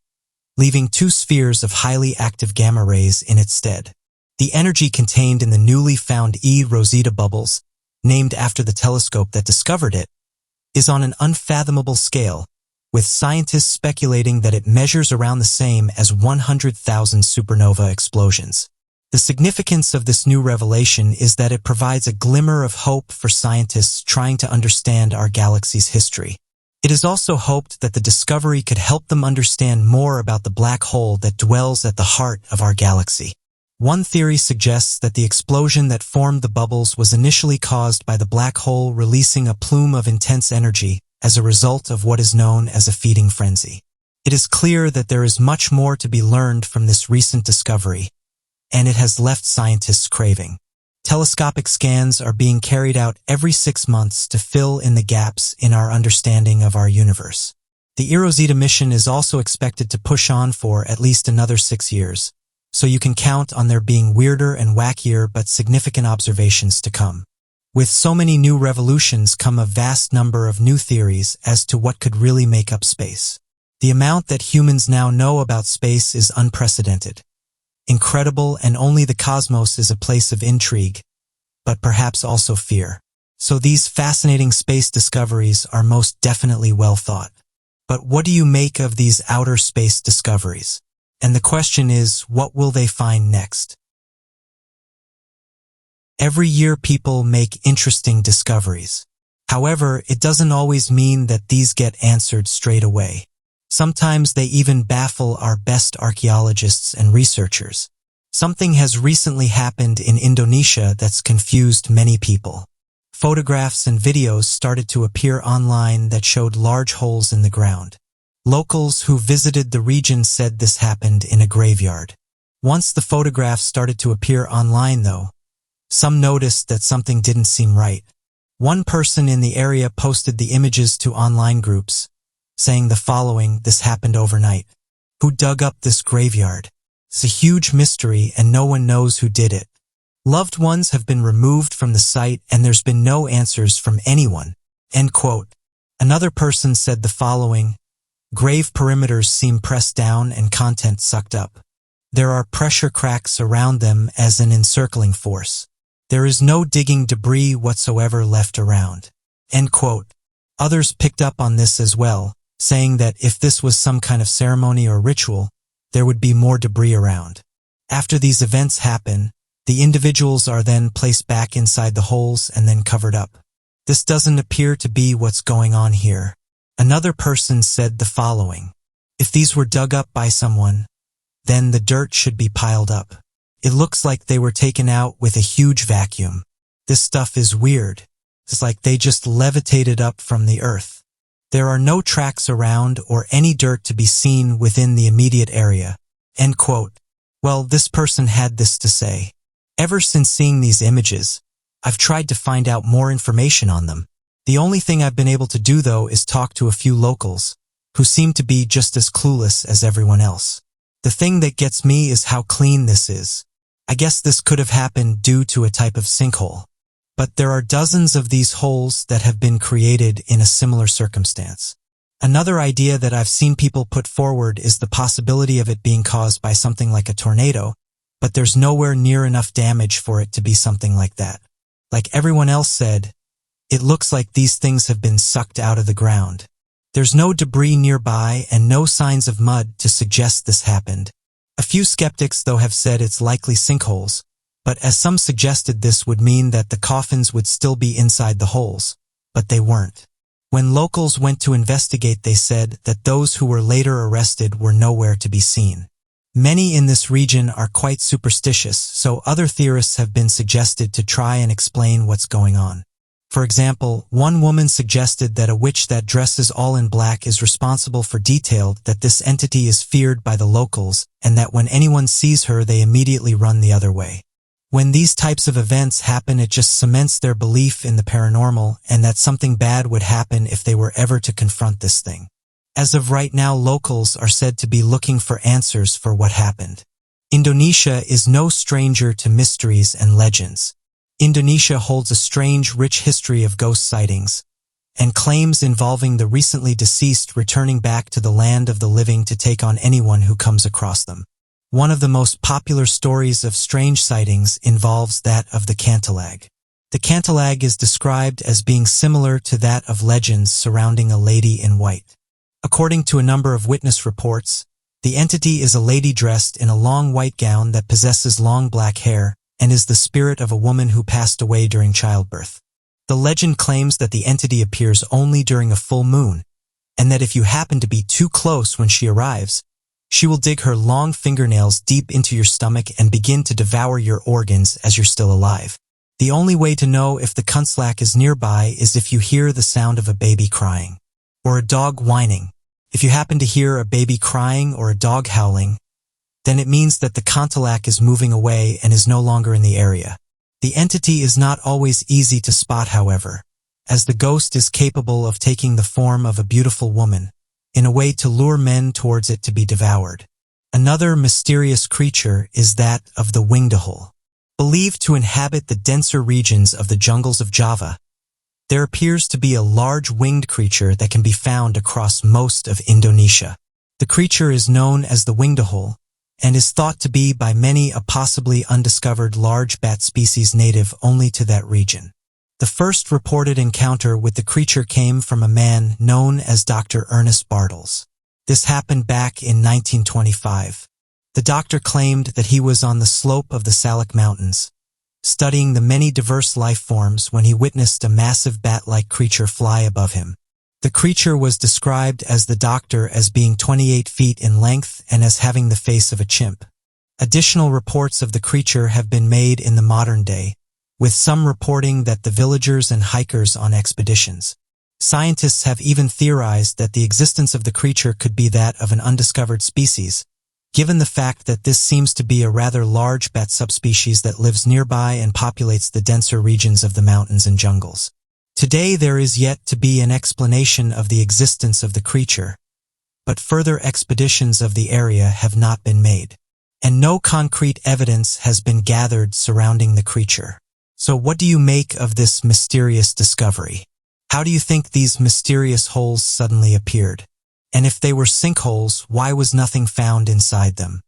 leaving two spheres of highly active gamma rays in its stead. The energy contained in the newly found E Rosetta bubbles, named after the telescope that discovered it, is on an unfathomable scale, with scientists speculating that it measures around the same as 100,000 supernova explosions. The significance of this new revelation is that it provides a glimmer of hope for scientists trying to understand our galaxy's history. It is also hoped that the discovery could help them understand more about the black hole that dwells at the heart of our galaxy. One theory suggests that the explosion that formed the bubbles was initially caused by the black hole releasing a plume of intense energy as a result of what is known as a feeding frenzy. It is clear that there is much more to be learned from this recent discovery, and it has left scientists craving. Telescopic scans are being carried out every 6 months to fill in the gaps in our understanding of our universe. The Rosetta mission is also expected to push on for at least another 6 years, so you can count on there being weirder and wackier but significant observations to come. With so many new revolutions come a vast number of new theories as to what could really make up space. The amount that humans now know about space is unprecedented, incredible, and only the cosmos is a place of intrigue, but perhaps also fear. So these fascinating space discoveries are most definitely well thought. But what do you make of these outer space discoveries? And the question is, what will they find next? Every year people make interesting discoveries. However, it doesn't always mean that these get answered straight away. Sometimes they even baffle our best archaeologists and researchers. Something has recently happened in Indonesia that's confused many people. Photographs and videos started to appear online that showed large holes in the ground. Locals who visited the region said this happened in a graveyard. Once the photographs started to appear online, though, some noticed that something didn't seem right. One person in the area posted the images to online groups, saying the following: "This happened overnight. Who dug up this graveyard? It's a huge mystery and no one knows who did it. Loved ones have been removed from the site and there's been no answers from anyone." End quote. Another person said the following: "Grave perimeters seem pressed down and content sucked up. There are pressure cracks around them as an encircling force. There is no digging debris whatsoever left around." End quote. Others picked up on this as well, saying that if this was some kind of ceremony or ritual, there would be more debris around. After these events happen, the individuals are then placed back inside the holes and then covered up. This doesn't appear to be what's going on here. Another person said the following: if these were dug up by someone, then the dirt should be piled up. It looks like they were taken out with a huge vacuum. This stuff is weird. It's like they just levitated up from the earth. There are no tracks around or any dirt to be seen within the immediate area." End quote. Well, this person had this to say: "Ever since seeing these images, I've tried to find out more information on them. The only thing I've been able to do, though, is talk to a few locals, who seem to be just as clueless as everyone else. The thing that gets me is how clean this is. I guess this could have happened due to a type of sinkhole. But there are dozens of these holes that have been created in a similar circumstance. Another idea that I've seen people put forward is the possibility of it being caused by something like a tornado, but there's nowhere near enough damage for it to be something like that. Like everyone else said, it looks like these things have been sucked out of the ground. There's no debris nearby and no signs of mud to suggest this happened. A few skeptics, though, have said it's likely sinkholes, but as some suggested, this would mean that the coffins would still be inside the holes, but they weren't. When locals went to investigate, they said that those who were later arrested were nowhere to be seen. Many in this region are quite superstitious, so other theorists have been suggested to try and explain what's going on. For example, one woman suggested that a witch that dresses all in black is responsible for detailed that this entity is feared by the locals and that when anyone sees her, they immediately run the other way. When these types of events happen, it just cements their belief in the paranormal and that something bad would happen if they were ever to confront this thing. As of right now, locals are said to be looking for answers for what happened. Indonesia is no stranger to mysteries and legends. Indonesia holds a strange, rich history of ghost sightings and claims involving the recently deceased returning back to the land of the living to take on anyone who comes across them. One of the most popular stories of strange sightings involves that of the Cantalag. The Cantalag is described as being similar to that of legends surrounding a lady in white. According to a number of witness reports, the entity is a lady dressed in a long white gown that possesses long black hair and is the spirit of a woman who passed away during childbirth. The legend claims that the entity appears only during a full moon, and that if you happen to be too close when she arrives, she will dig her long fingernails deep into your stomach and begin to devour your organs as you're still alive. The only way to know if the Kunstlack is nearby is if you hear the sound of a baby crying or a dog whining. If you happen to hear a baby crying or a dog howling, then it means that the Kunstlack is moving away and is no longer in the area. The entity is not always easy to spot, however, as the ghost is capable of taking the form of a beautiful woman in a way to lure men towards it to be devoured. Another mysterious creature is that of the Wingdahul. Believed to inhabit the denser regions of the jungles of Java, there appears to be a large winged creature that can be found across most of Indonesia. The creature is known as the Wingdahul and is thought to be by many a possibly undiscovered large bat species native only to that region. The first reported encounter with the creature came from a man known as Dr. Ernest Bartels. This happened back in 1925. The doctor claimed that he was on the slope of the Salak Mountains, studying the many diverse life forms when he witnessed a massive bat-like creature fly above him. The creature was described as the doctor as being 28 feet in length and as having the face of a chimp. Additional reports of the creature have been made in the modern day, with some reporting that the villagers and hikers on expeditions. Scientists have even theorized that the existence of the creature could be that of an undiscovered species, given the fact that this seems to be a rather large bat subspecies that lives nearby and populates the denser regions of the mountains and jungles. Today there is yet to be an explanation of the existence of the creature, but further expeditions of the area have not been made, and no concrete evidence has been gathered surrounding the creature. So what do you make of this mysterious discovery? How do you think these mysterious holes suddenly appeared? And if they were sinkholes, why was nothing found inside them?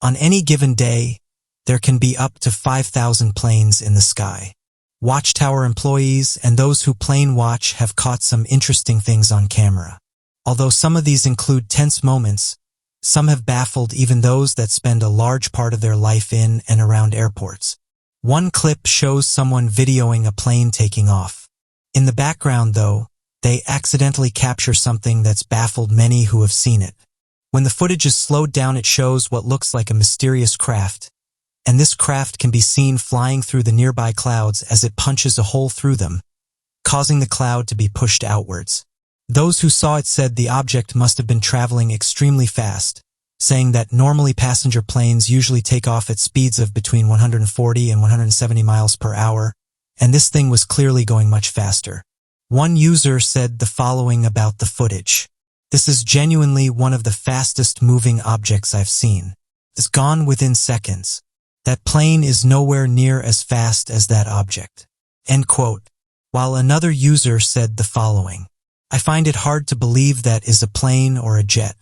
On any given day, there can be up to 5,000 planes in the sky. Watchtower employees and those who plane watch have caught some interesting things on camera. Although some of these include tense moments, some have baffled even those that spend a large part of their life in and around airports. One clip shows someone videoing a plane taking off. In the background, though, they accidentally capture something that's baffled many who have seen it. When the footage is slowed down, it shows what looks like a mysterious craft, and this craft can be seen flying through the nearby clouds as it punches a hole through them, causing the cloud to be pushed outwards. Those who saw it said the object must have been traveling extremely fast, saying that normally passenger planes usually take off at speeds of between 140 and 170 miles per hour, and this thing was clearly going much faster. One user said the following about the footage. "This is genuinely one of the fastest moving objects I've seen. It's gone within seconds. That plane is nowhere near as fast as that object." End quote. While another user said the following. "I find it hard to believe that is a plane or a jet.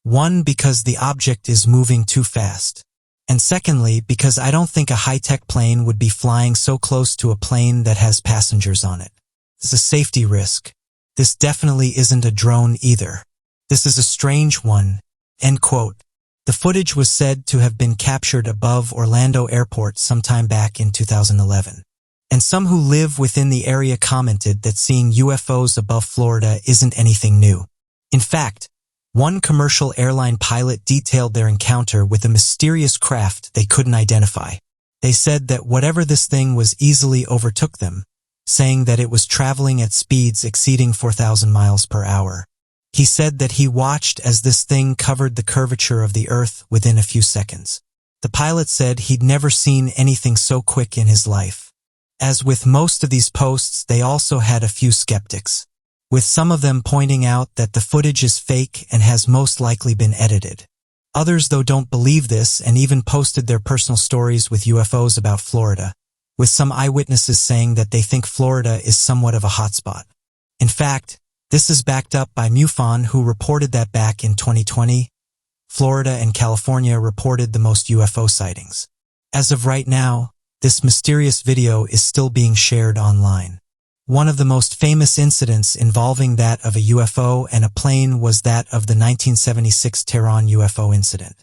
One, because the object is moving too fast. And secondly, because I don't think a high-tech plane would be flying so close to a plane that has passengers on it. It's a safety risk. This definitely isn't a drone either. This is a strange one." End quote. The footage was said to have been captured above Orlando Airport sometime back in 2011. And some who live within the area commented that seeing UFOs above Florida isn't anything new. In fact, one commercial airline pilot detailed their encounter with a mysterious craft they couldn't identify. They said that whatever this thing was easily overtook them, saying that it was traveling at speeds exceeding 4,000 miles per hour. He said that he watched as this thing covered the curvature of the Earth within a few seconds. The pilot said he'd never seen anything so quick in his life. As with most of these posts, they also had a few skeptics, with some of them pointing out that the footage is fake and has most likely been edited. Others, though, don't believe this and even posted their personal stories with UFOs about Florida, with some eyewitnesses saying that they think Florida is somewhat of a hotspot. In fact, this is backed up by MUFON, who reported that back in 2020, Florida and California reported the most UFO sightings. As of right now, this mysterious video is still being shared online. One of the most famous incidents involving that of a UFO and a plane was that of the 1976 Tehran UFO incident.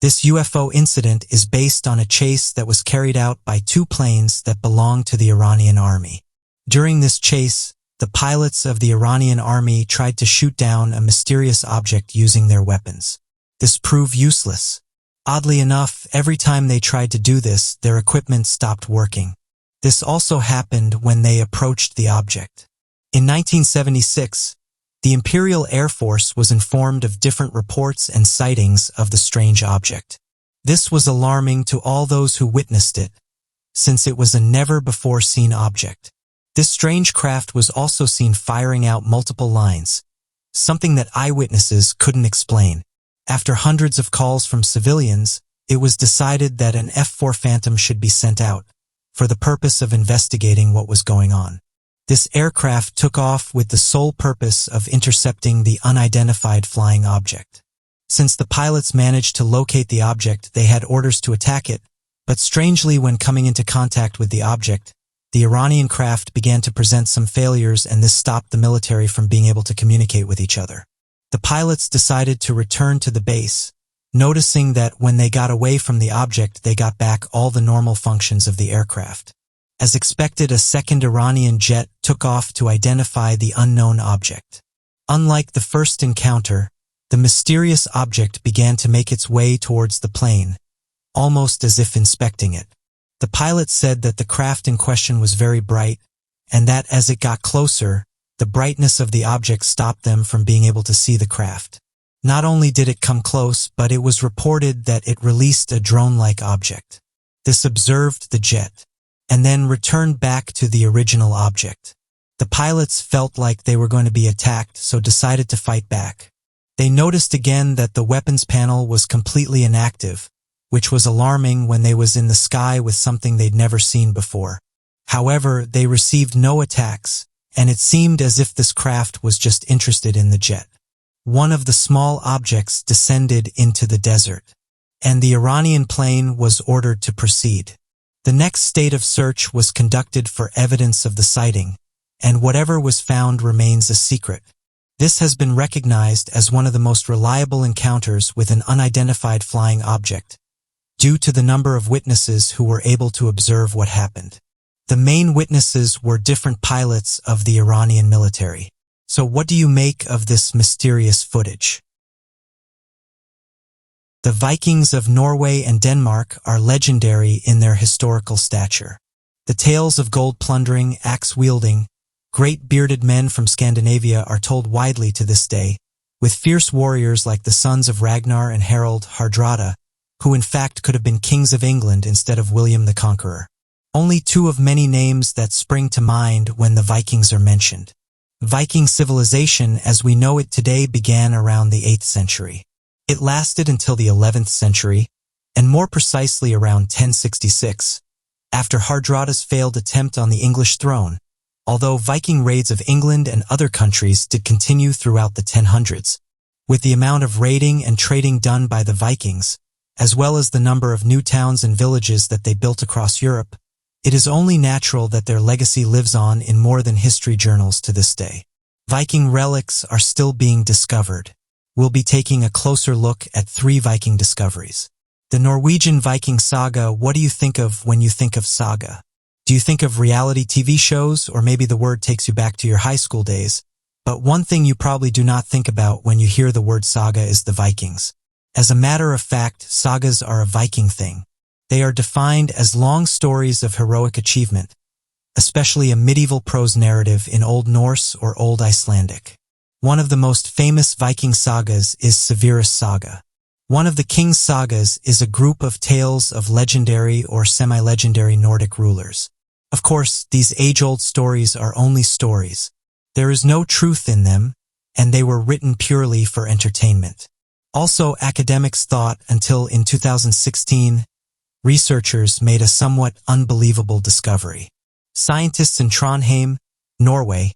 This UFO incident is based on a chase that was carried out by two planes that belonged to the Iranian army. During this chase, the pilots of the Iranian army tried to shoot down a mysterious object using their weapons. This proved useless. Oddly enough, every time they tried to do this, their equipment stopped working. This also happened when they approached the object. In 1976, the Imperial Air Force was informed of different reports and sightings of the strange object. This was alarming to all those who witnessed it, since it was a never-before-seen object. This strange craft was also seen firing out multiple lines, something that eyewitnesses couldn't explain. After hundreds of calls from civilians, it was decided that an F-4 Phantom should be sent out, for the purpose of investigating what was going on. This aircraft took off with the sole purpose of intercepting the unidentified flying object. Since the pilots managed to locate the object, they had orders to attack it, but strangely, when coming into contact with the object, the Iranian craft began to present some failures, and this stopped the military from being able to communicate with each other. The pilots decided to return to the base, noticing that when they got away from the object, they got back all the normal functions of the aircraft. As expected, a second Iranian jet took off to identify the unknown object. Unlike the first encounter, the mysterious object began to make its way towards the plane, almost as if inspecting it. The pilot said that the craft in question was very bright, and that as it got closer, the brightness of the object stopped them from being able to see the craft. Not only did it come close, but it was reported that it released a drone-like object. This observed the jet, and then returned back to the original object. The pilots felt like they were going to be attacked, so decided to fight back. They noticed again that the weapons panel was completely inactive, which was alarming when they was in the sky with something they'd never seen before. However, they received no attacks, and it seemed as if this craft was just interested in the jet. One of the small objects descended into the desert, and the Iranian plane was ordered to proceed. The next state of search was conducted for evidence of the sighting, and whatever was found remains a secret. This has been recognized as one of the most reliable encounters with an unidentified flying object, due to the number of witnesses who were able to observe what happened. The main witnesses were different pilots of the Iranian military. So what do you make of this mysterious footage? The Vikings of Norway and Denmark are legendary in their historical stature. The tales of gold plundering, axe-wielding, great bearded men from Scandinavia are told widely to this day, with fierce warriors like the sons of Ragnar and Harald Hardrada, who in fact could have been kings of England instead of William the Conqueror. Only two of many names that spring to mind when the Vikings are mentioned. Viking civilization as we know it today began around the 8th century. It lasted until the 11th century, and more precisely around 1066, after Hardrada's failed attempt on the English throne, although Viking raids of England and other countries did continue throughout the 1000s. With the amount of raiding and trading done by the Vikings, as well as the number of new towns and villages that they built across Europe, it is only natural that their legacy lives on in more than history journals to this day. Viking relics are still being discovered. We'll be taking a closer look at 3 Viking discoveries. The Norwegian Viking saga. What do you think of when you think of saga? Do you think of reality TV shows, or maybe the word takes you back to your high school days? But one thing you probably do not think about when you hear the word saga is the Vikings. As a matter of fact, sagas are a Viking thing. They are defined as long stories of heroic achievement, especially a medieval prose narrative in Old Norse or Old Icelandic. One of the most famous Viking sagas is Sverris Saga. One of the king's sagas is a group of tales of legendary or semi-legendary Nordic rulers. Of course, these age-old stories are only stories. There is no truth in them, and they were written purely for entertainment. Also, academics thought until in 2016, researchers made a somewhat unbelievable discovery. Scientists in Trondheim, Norway,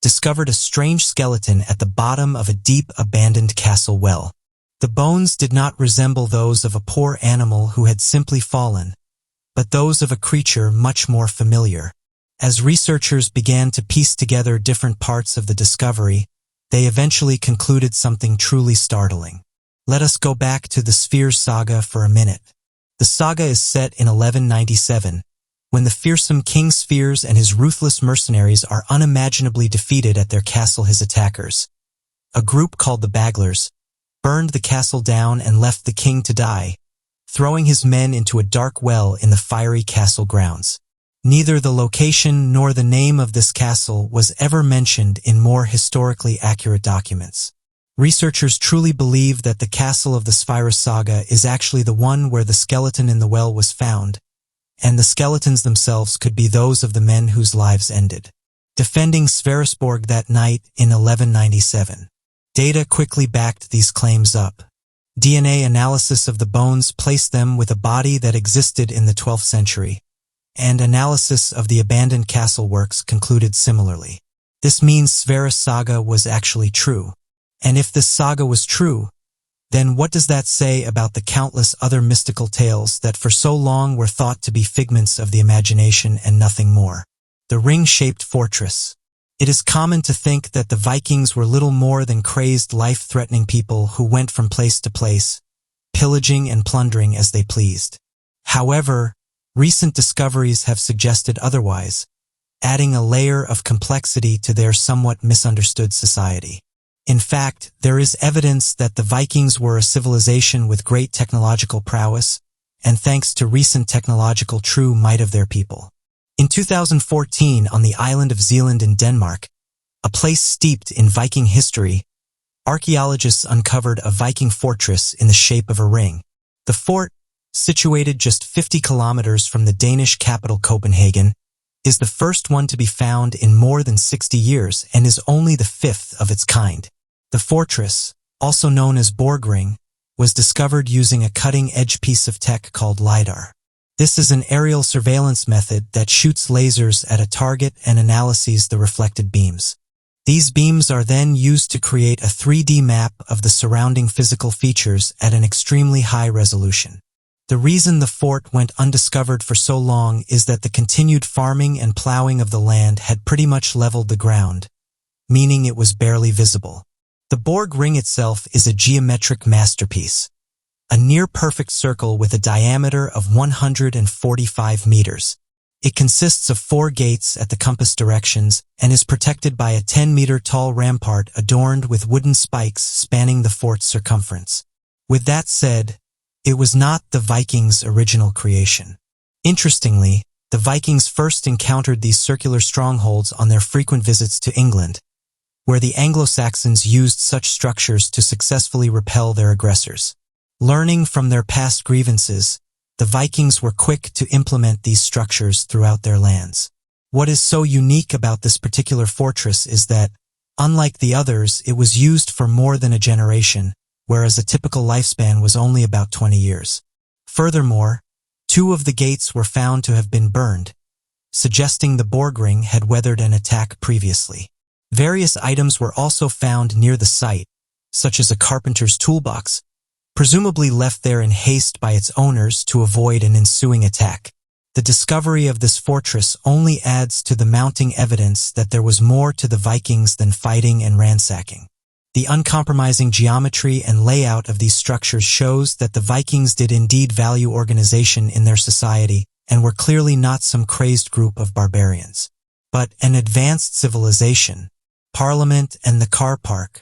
discovered a strange skeleton at the bottom of a deep abandoned castle well. The bones did not resemble those of a poor animal who had simply fallen, but those of a creature much more familiar. As researchers began to piece together different parts of the discovery, they eventually concluded something truly startling. Let us go back to the Sverris Saga for a minute. The saga is set in 1197, when the fearsome King Sverris and his ruthless mercenaries are unimaginably defeated at their castle. His attackers, a group called the Baglers, burned the castle down and left the king to die, throwing his men into a dark well in the fiery castle grounds. Neither the location nor the name of this castle was ever mentioned in more historically accurate documents. Researchers truly believe that the castle of the Sverris Saga is actually the one where the skeleton in the well was found, and the skeletons themselves could be those of the men whose lives ended, defending Sverrisborg that night in 1197. Data quickly backed these claims up. DNA analysis of the bones placed them with a body that existed in the 12th century, and analysis of the abandoned castle works concluded similarly. This means Sverris Saga was actually true. And if this saga was true, then what does that say about the countless other mystical tales that for so long were thought to be figments of the imagination and nothing more? The ring-shaped fortress. It is common to think that the Vikings were little more than crazed, life-threatening people who went from place to place, pillaging and plundering as they pleased. However, recent discoveries have suggested otherwise, adding a layer of complexity to their somewhat misunderstood society. In fact, there is evidence that the Vikings were a civilization with great technological prowess, and thanks to recent technological true might of their people. In 2014, on the island of Zealand in Denmark, a place steeped in Viking history, archaeologists uncovered a Viking fortress in the shape of a ring. The fort, situated just 50 kilometers from the Danish capital Copenhagen, is the first one to be found in more than 60 years and is only the 5th of its kind. The fortress, also known as Borgring, was discovered using a cutting-edge piece of tech called LiDAR. This is an aerial surveillance method that shoots lasers at a target and analyzes the reflected beams. These beams are then used to create a 3D map of the surrounding physical features at an extremely high resolution. The reason the fort went undiscovered for so long is that the continued farming and plowing of the land had pretty much leveled the ground, meaning it was barely visible. The Borg ring itself is a geometric masterpiece, a near-perfect circle with a diameter of 145 meters. It consists of 4 gates at the compass directions and is protected by a 10-meter-tall rampart adorned with wooden spikes spanning the fort's circumference. With that said, it was not the Vikings' original creation. Interestingly, the Vikings first encountered these circular strongholds on their frequent visits to England, where the Anglo-Saxons used such structures to successfully repel their aggressors. Learning from their past grievances, the Vikings were quick to implement these structures throughout their lands. What is so unique about this particular fortress is that, unlike the others, it was used for more than a generation, whereas a typical lifespan was only about 20 years. Furthermore, 2 of the gates were found to have been burned, suggesting the Borg ring had weathered an attack previously. Various items were also found near the site, such as a carpenter's toolbox, presumably left there in haste by its owners to avoid an ensuing attack. The discovery of this fortress only adds to the mounting evidence that there was more to the Vikings than fighting and ransacking. The uncompromising geometry and layout of these structures shows that the Vikings did indeed value organization in their society and were clearly not some crazed group of barbarians, but an advanced civilization. Parliament and the car park.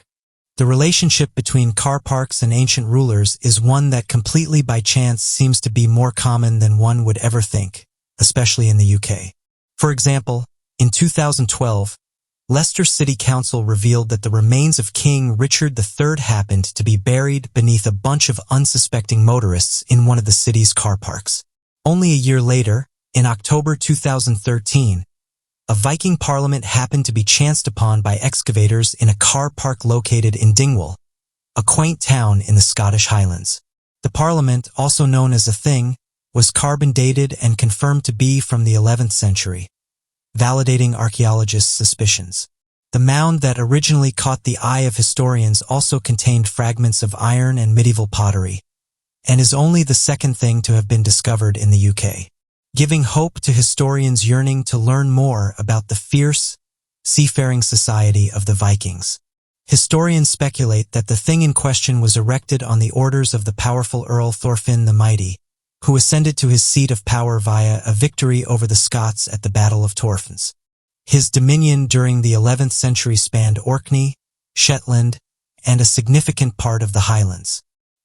The relationship between car parks and ancient rulers is one that completely by chance seems to be more common than one would ever think, especially in the UK. For example, in 2012, Leicester City Council revealed that the remains of King Richard III happened to be buried beneath a bunch of unsuspecting motorists in one of the city's car parks. Only a year later, in October 2013, a Viking parliament happened to be chanced upon by excavators in a car park located in Dingwall, a quaint town in the Scottish Highlands. The parliament, also known as a thing, was carbon-dated and confirmed to be from the 11th century, validating archaeologists' suspicions. The mound that originally caught the eye of historians also contained fragments of iron and medieval pottery, and is only the second thing to have been discovered in the UK, giving hope to historians yearning to learn more about the fierce, seafaring society of the Vikings. Historians speculate that the thing in question was erected on the orders of the powerful Earl Thorfinn the Mighty, who ascended to his seat of power via a victory over the Scots at the Battle of Torfans. His dominion during the 11th century spanned Orkney, Shetland, and a significant part of the Highlands.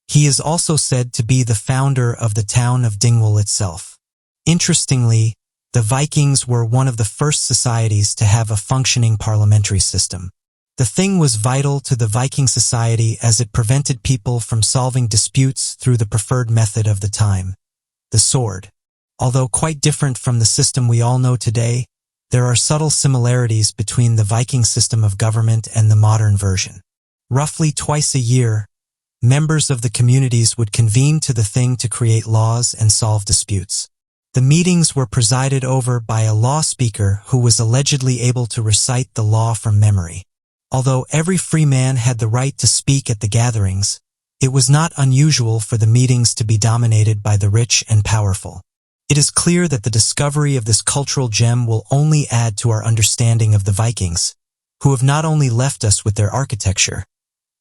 He is also said to be the founder of the town of Dingwall itself. Interestingly, the Vikings were one of the first societies to have a functioning parliamentary system. The thing was vital to the Viking society as it prevented people from solving disputes through the preferred method of the time, the sword. Although quite different from the system we all know today, there are subtle similarities between the Viking system of government and the modern version. Roughly twice a year, members of the communities would convene to the thing to create laws and solve disputes. The meetings were presided over by a law speaker who was allegedly able to recite the law from memory. Although every free man had the right to speak at the gatherings, it was not unusual for the meetings to be dominated by the rich and powerful. It is clear that the discovery of this cultural gem will only add to our understanding of the Vikings, who have not only left us with their architecture,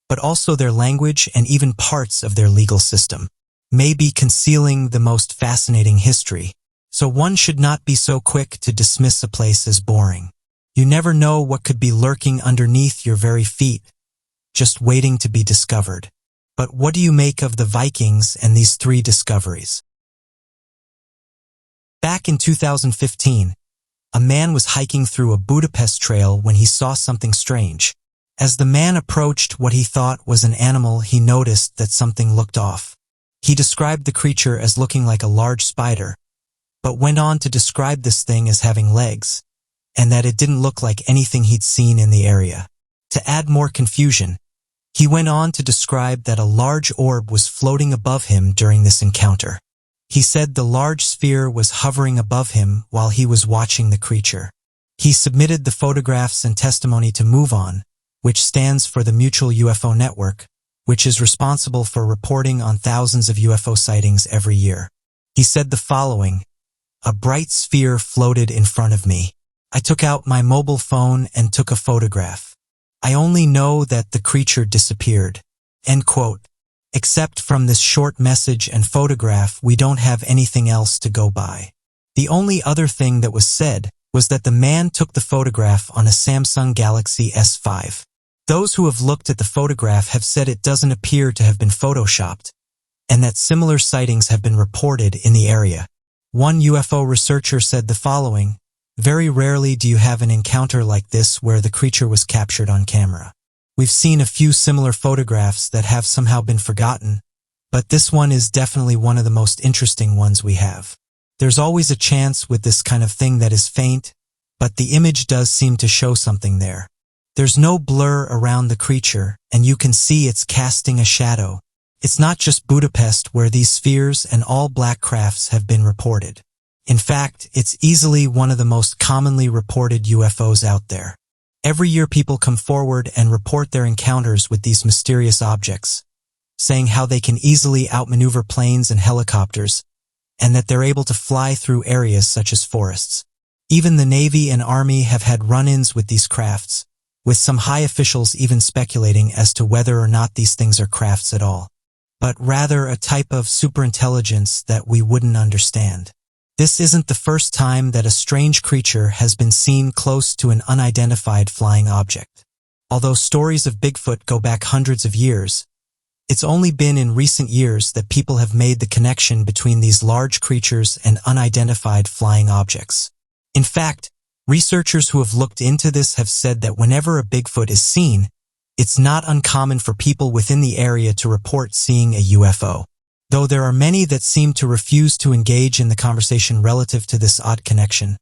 but also their language and even parts of their legal system, maybe concealing the most fascinating history. So one should not be so quick to dismiss a place as boring. You never know what could be lurking underneath your very feet, just waiting to be discovered. But what do you make of the Vikings and these 3 discoveries? Back in 2015, a man was hiking through a Budapest trail when he saw something strange. As the man approached what he thought was an animal, he noticed that something looked off. He described the creature as looking like a large spider, but went on to describe this thing as having legs, and that it didn't look like anything he'd seen in the area. To add more confusion, he went on to describe that a large orb was floating above him during this encounter. He said the large sphere was hovering above him while he was watching the creature. He submitted the photographs and testimony to MoveOn, which stands for the Mutual UFO Network, which is responsible for reporting on thousands of UFO sightings every year. He said the following: "A bright sphere floated in front of me. I took out my mobile phone and took a photograph. I only know that the creature disappeared." End quote. Except from this short message and photograph, we don't have anything else to go by. The only other thing that was said was that the man took the photograph on a Samsung Galaxy S5. Those who have looked at the photograph have said it doesn't appear to have been photoshopped, and that similar sightings have been reported in the area. One UFO researcher said the following: "Very rarely do you have an encounter like this where the creature was captured on camera. We've seen a few similar photographs that have somehow been forgotten, but this one is definitely one of the most interesting ones we have. There's always a chance with this kind of thing that is faint, but the image does seem to show something there. There's no blur around the creature, and you can see it's casting a shadow. It's not just Budapest where these spheres and all-black crafts have been reported. In fact, it's easily one of the most commonly reported UFOs out there. Every year people come forward and report their encounters with these mysterious objects, saying how they can easily outmaneuver planes and helicopters, and that they're able to fly through areas such as forests. Even the Navy and Army have had run-ins with these crafts, with some high officials even speculating as to whether or not these things are crafts at all, but rather a type of superintelligence that we wouldn't understand. This isn't the first time that a strange creature has been seen close to an unidentified flying object. Although stories of Bigfoot go back hundreds of years, it's only been in recent years that people have made the connection between these large creatures and unidentified flying objects. In fact, researchers who have looked into this have said that whenever a Bigfoot is seen, it's not uncommon for people within the area to report seeing a UFO. Though there are many that seem to refuse to engage in the conversation relative to this odd connection,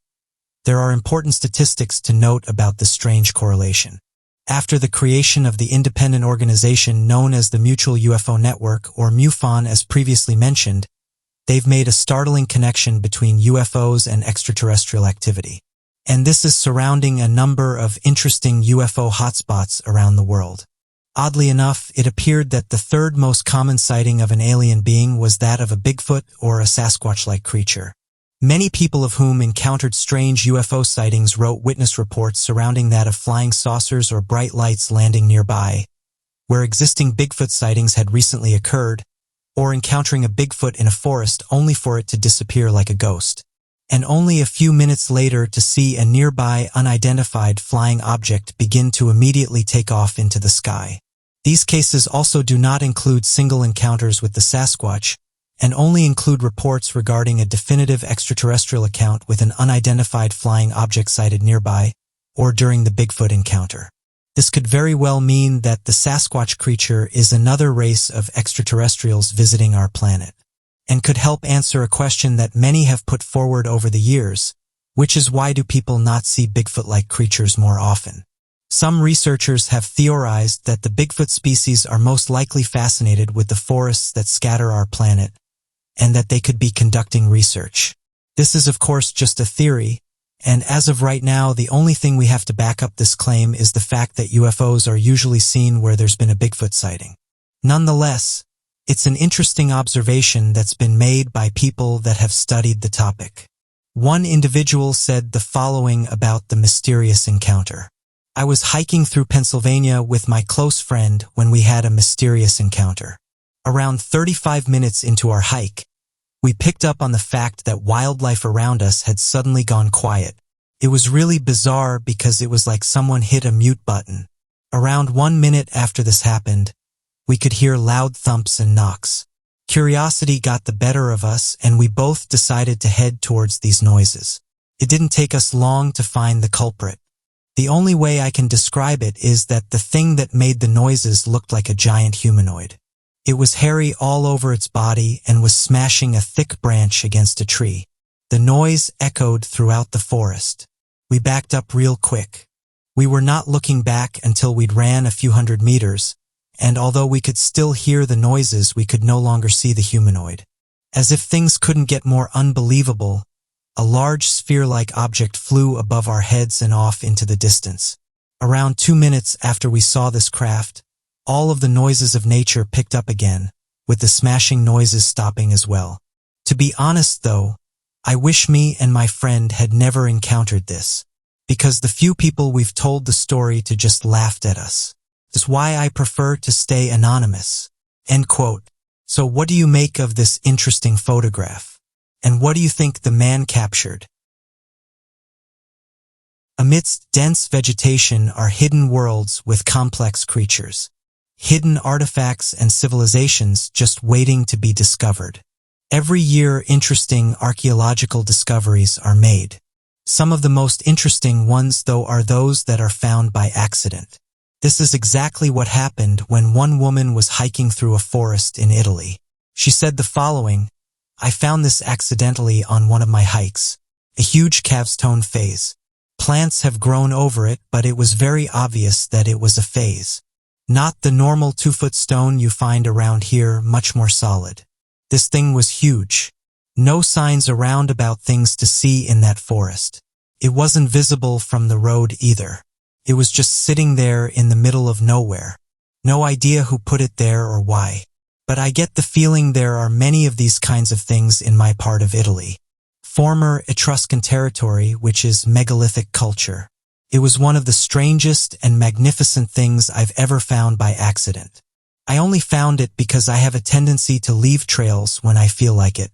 there are important statistics to note about this strange correlation. After the creation of the independent organization known as the Mutual UFO Network, or MUFON as previously mentioned, they've made a startling connection between UFOs and extraterrestrial activity. And this is surrounding a number of interesting UFO hotspots around the world. Oddly enough, it appeared that the third most common sighting of an alien being was that of a Bigfoot or a Sasquatch-like creature. Many people of whom encountered strange UFO sightings wrote witness reports surrounding that of flying saucers or bright lights landing nearby, where existing Bigfoot sightings had recently occurred, or encountering a Bigfoot in a forest only for it to disappear like a ghost, and only a few minutes later to see a nearby unidentified flying object begin to immediately take off into the sky. These cases also do not include single encounters with the Sasquatch, and only include reports regarding a definitive extraterrestrial account with an unidentified flying object sighted nearby, or during the Bigfoot encounter. This could very well mean that the Sasquatch creature is another race of extraterrestrials visiting our planet, and could help answer a question that many have put forward over the years, which is why do people not see Bigfoot-like creatures more often? Some researchers have theorized that the Bigfoot species are most likely fascinated with the forests that scatter our planet, and that they could be conducting research. This is of course just a theory, and as of right now the only thing we have to back up this claim is the fact that UFOs are usually seen where there's been a Bigfoot sighting. Nonetheless, it's an interesting observation that's been made by people that have studied the topic. One individual said the following about the mysterious encounter. "I was hiking through Pennsylvania with my close friend when we had a mysterious encounter. Around 35 minutes into our hike, we picked up on the fact that wildlife around us had suddenly gone quiet. It was really bizarre because it was like someone hit a mute button. Around 1 minute after this happened, we could hear loud thumps and knocks. Curiosity got the better of us and we both decided to head towards these noises. It didn't take us long to find the culprit. The only way I can describe it is that the thing that made the noises looked like a giant humanoid. It was hairy all over its body and was smashing a thick branch against a tree. The noise echoed throughout the forest. We backed up real quick. We were not looking back until we'd ran a few hundred meters, and although we could still hear the noises, we could no longer see the humanoid. As if things couldn't get more unbelievable, a large sphere-like object flew above our heads and off into the distance. Around 2 minutes after we saw this craft, all of the noises of nature picked up again, with the smashing noises stopping as well. To be honest though, I wish me and my friend had never encountered this, because the few people we've told the story to just laughed at us. That's why I prefer to stay anonymous." End quote. So what do you make of this interesting photograph? And what do you think the man captured? Amidst dense vegetation are hidden worlds with complex creatures. Hidden artifacts and civilizations just waiting to be discovered. Every year, interesting archaeological discoveries are made. Some of the most interesting ones, though, are those that are found by accident. This is exactly what happened when one woman was hiking through a forest in Italy. She said the following: "I found this accidentally on one of my hikes. A huge cavestone phase. Plants have grown over it, but it was very obvious that it was a phase. Not the normal 2-foot stone you find around here, much more solid. This thing was huge. No signs around about things to see in that forest. It wasn't visible from the road either. It was just sitting there in the middle of nowhere. No idea who put it there or why. But I get the feeling there are many of these kinds of things in my part of Italy. Former Etruscan territory, which is megalithic culture. It was one of the strangest and magnificent things I've ever found by accident. I only found it because I have a tendency to leave trails when I feel like it.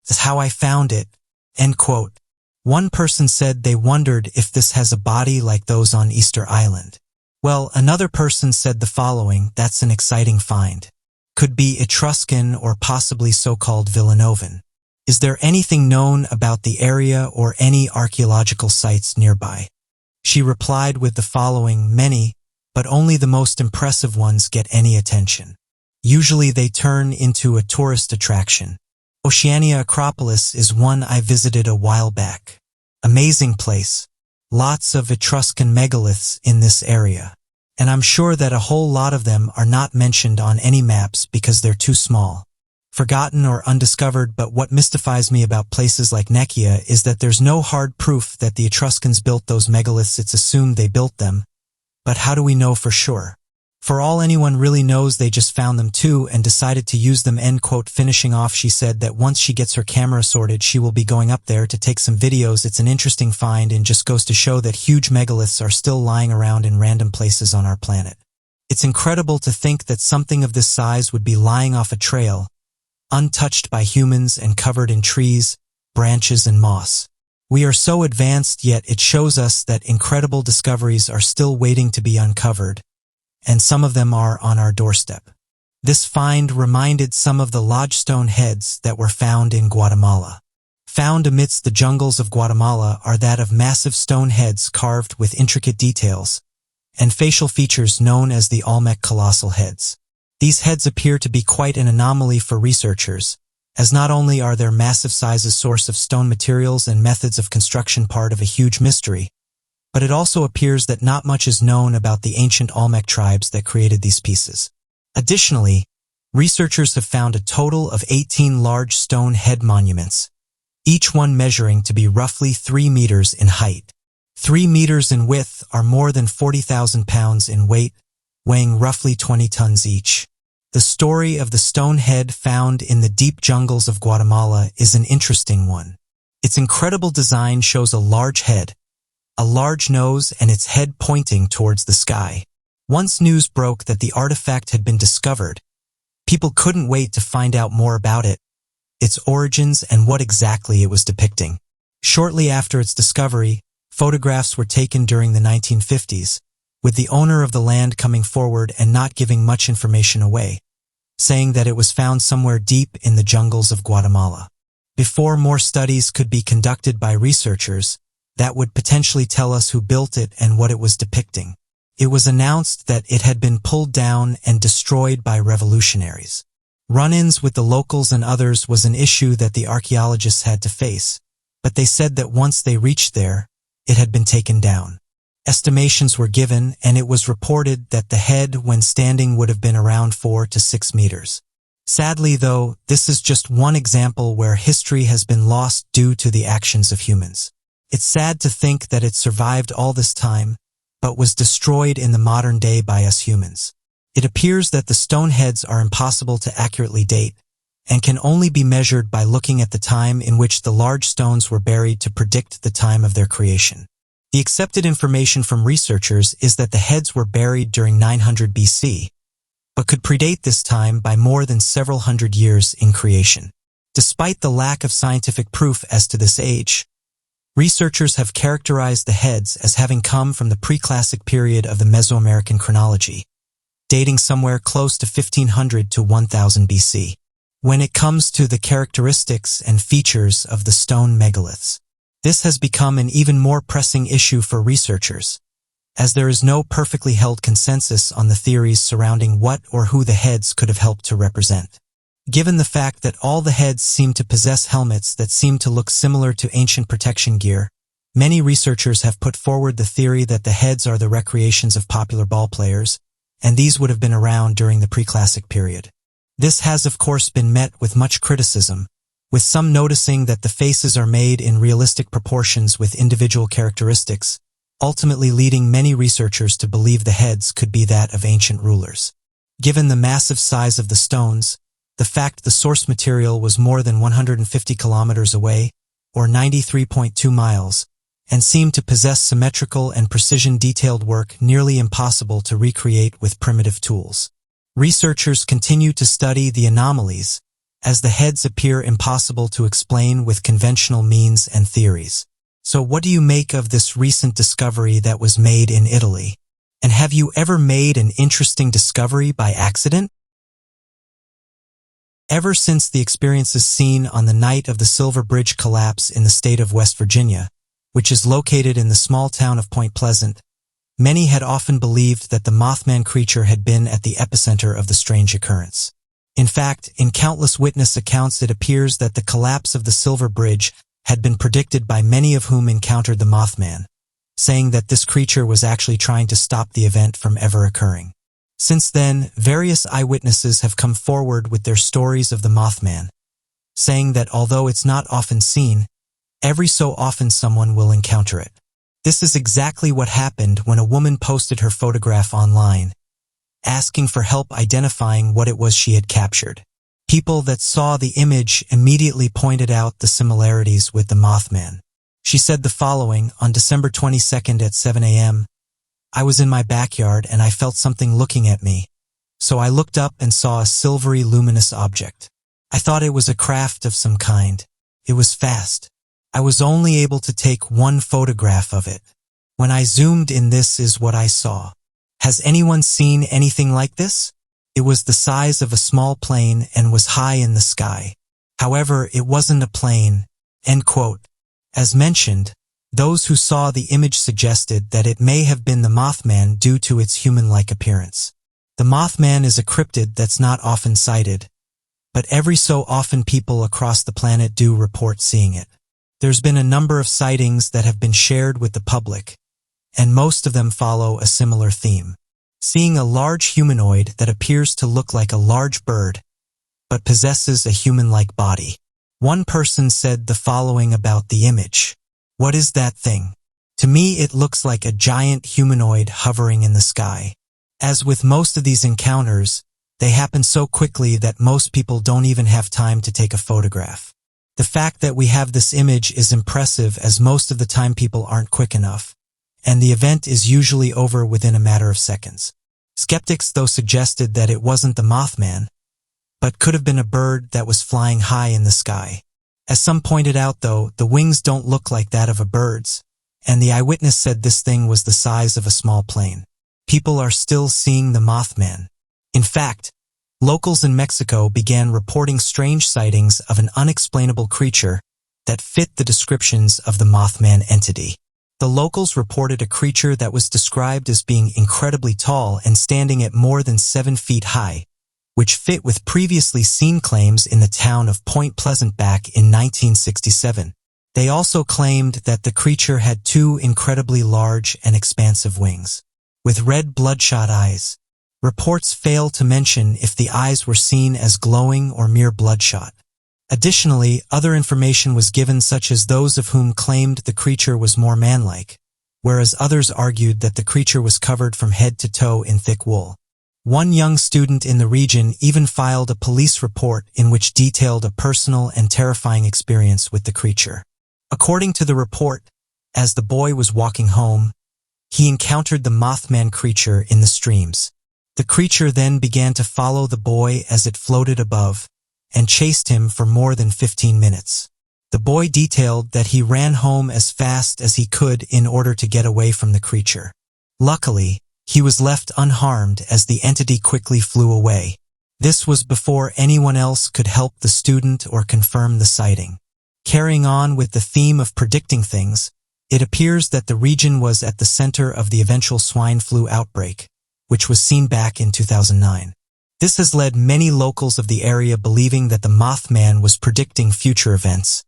That's how I found it." End quote. One person said they wondered if this has a body like those on Easter Island. Well, another person said the following: "That's an exciting find. Could be Etruscan or possibly so-called Villanovan. Is there anything known about the area or any archaeological sites nearby?" She replied with the following: "Many, but only the most impressive ones get any attention. Usually they turn into a tourist attraction. Oceania Acropolis is one I visited a while back. Amazing place. Lots of Etruscan megaliths in this area. And I'm sure that a whole lot of them are not mentioned on any maps because they're too small. Forgotten or undiscovered, but what mystifies me about places like Nekia is that there's no hard proof that the Etruscans built those megaliths. It's assumed they built them. But how do we know for sure? For all anyone really knows, they just found them too and decided to use them." End quote. Finishing off, she said that once she gets her camera sorted, she will be going up there to take some videos. It's an interesting find and just goes to show that huge megaliths are still lying around in random places on our planet. It's incredible to think that something of this size would be lying off a trail, untouched by humans and covered in trees, branches, and moss. We are so advanced, yet it shows us that incredible discoveries are still waiting to be uncovered, and some of them are on our doorstep. This find reminded some of the lodgestone heads that were found in Guatemala. Found amidst the jungles of Guatemala are that of massive stone heads carved with intricate details, and facial features known as the Olmec colossal heads. These heads appear to be quite an anomaly for researchers, as not only are their massive sizes source of stone materials and methods of construction part of a huge mystery, but it also appears that not much is known about the ancient Olmec tribes that created these pieces. Additionally, researchers have found a total of 18 large stone head monuments, each one measuring to be roughly 3 meters in height. 3 meters in width are more than 40,000 pounds in weight, weighing roughly 20 tons each. The story of the stone head found in the deep jungles of Guatemala is an interesting one. Its incredible design shows a large head, a large nose, and its head pointing towards the sky. Once news broke that the artifact had been discovered, people couldn't wait to find out more about it, its origins, and what exactly it was depicting. Shortly after its discovery, photographs were taken during the 1950s, with the owner of the land coming forward and not giving much information away, saying that it was found somewhere deep in the jungles of Guatemala. Before more studies could be conducted by researchers, that would potentially tell us who built it and what it was depicting. It was announced that it had been pulled down and destroyed by revolutionaries. Run-ins with the locals and others was an issue that the archaeologists had to face, but they said that once they reached there, it had been taken down. Estimations were given, and it was reported that the head, when standing, would have been around 4 to 6 meters. Sadly, though, this is just one example where history has been lost due to the actions of humans. It's sad to think that it survived all this time, but was destroyed in the modern day by us humans. It appears that the stone heads are impossible to accurately date and can only be measured by looking at the time in which the large stones were buried to predict the time of their creation. The accepted information from researchers is that the heads were buried during 900 BC, but could predate this time by more than several hundred years in creation. Despite the lack of scientific proof as to this age, researchers have characterized the heads as having come from the pre-classic period of the Mesoamerican chronology, dating somewhere close to 1500 to 1000 BC. When it comes to the characteristics and features of the stone megaliths, this has become an even more pressing issue for researchers, as there is no perfectly held consensus on the theories surrounding what or who the heads could have helped to represent. Given the fact that all the heads seem to possess helmets that seem to look similar to ancient protection gear, many researchers have put forward the theory that the heads are the recreations of popular ballplayers, and these would have been around during the pre-classic period. This has of course been met with much criticism, with some noticing that the faces are made in realistic proportions with individual characteristics, ultimately leading many researchers to believe the heads could be that of ancient rulers. Given the massive size of the stones, the fact the source material was more than 150 kilometers away, or 93.2 miles, and seemed to possess symmetrical and precision-detailed work nearly impossible to recreate with primitive tools. Researchers continue to study the anomalies, as the heads appear impossible to explain with conventional means and theories. So what do you make of this recent discovery that was made in Italy? And have you ever made an interesting discovery by accident? Ever since the experiences seen on the night of the Silver Bridge collapse in the state of West Virginia, which is located in the small town of Point Pleasant, many had often believed that the Mothman creature had been at the epicenter of the strange occurrence. In fact, in countless witness accounts it appears that the collapse of the Silver Bridge had been predicted by many of whom encountered the Mothman, saying that this creature was actually trying to stop the event from ever occurring. Since then, various eyewitnesses have come forward with their stories of the Mothman, saying that although it's not often seen, every so often someone will encounter it. This is exactly what happened when a woman posted her photograph online, asking for help identifying what it was she had captured. People that saw the image immediately pointed out the similarities with the Mothman. She said the following on December 22nd at 7 a.m., "I was in my backyard and I felt something looking at me, so I looked up and saw a silvery luminous object. I thought it was a craft of some kind. It was fast. I was only able to take one photograph of it. When I zoomed in, this is what I saw. Has anyone seen anything like this? It was the size of a small plane and was high in the sky. However, it wasn't a plane." End quote. As mentioned, those who saw the image suggested that it may have been the Mothman due to its human-like appearance. The Mothman is a cryptid that's not often sighted, but every so often people across the planet do report seeing it. There's been a number of sightings that have been shared with the public, and most of them follow a similar theme. Seeing a large humanoid that appears to look like a large bird, but possesses a human-like body. One person said the following about the image. "What is that thing? To me it looks like a giant humanoid hovering in the sky." As with most of these encounters, they happen so quickly that most people don't even have time to take a photograph. The fact that we have this image is impressive, as most of the time people aren't quick enough, and the event is usually over within a matter of seconds. Skeptics, though, suggested that it wasn't the Mothman, but could have been a bird that was flying high in the sky. As some pointed out, though, the wings don't look like that of a bird's, and the eyewitness said this thing was the size of a small plane. People are still seeing the Mothman. In fact, locals in Mexico began reporting strange sightings of an unexplainable creature that fit the descriptions of the Mothman entity. The locals reported a creature that was described as being incredibly tall and standing at more than 7 feet high, which fit with previously seen claims in the town of Point Pleasant back in 1967. They also claimed that the creature had 2 incredibly large and expansive wings, with red bloodshot eyes. Reports fail to mention if the eyes were seen as glowing or mere bloodshot. Additionally, other information was given, such as those of whom claimed the creature was more manlike, whereas others argued that the creature was covered from head to toe in thick wool. One young student in the region even filed a police report in which detailed a personal and terrifying experience with the creature. According to the report, as the boy was walking home, he encountered the Mothman creature in the streams. The creature then began to follow the boy as it floated above and chased him for more than 15 minutes. The boy detailed that he ran home as fast as he could in order to get away from the creature. Luckily, he was left unharmed as the entity quickly flew away. This was before anyone else could help the student or confirm the sighting. Carrying on with the theme of predicting things, it appears that the region was at the center of the eventual swine flu outbreak, which was seen back in 2009. This has led many locals of the area believing that the Mothman was predicting future events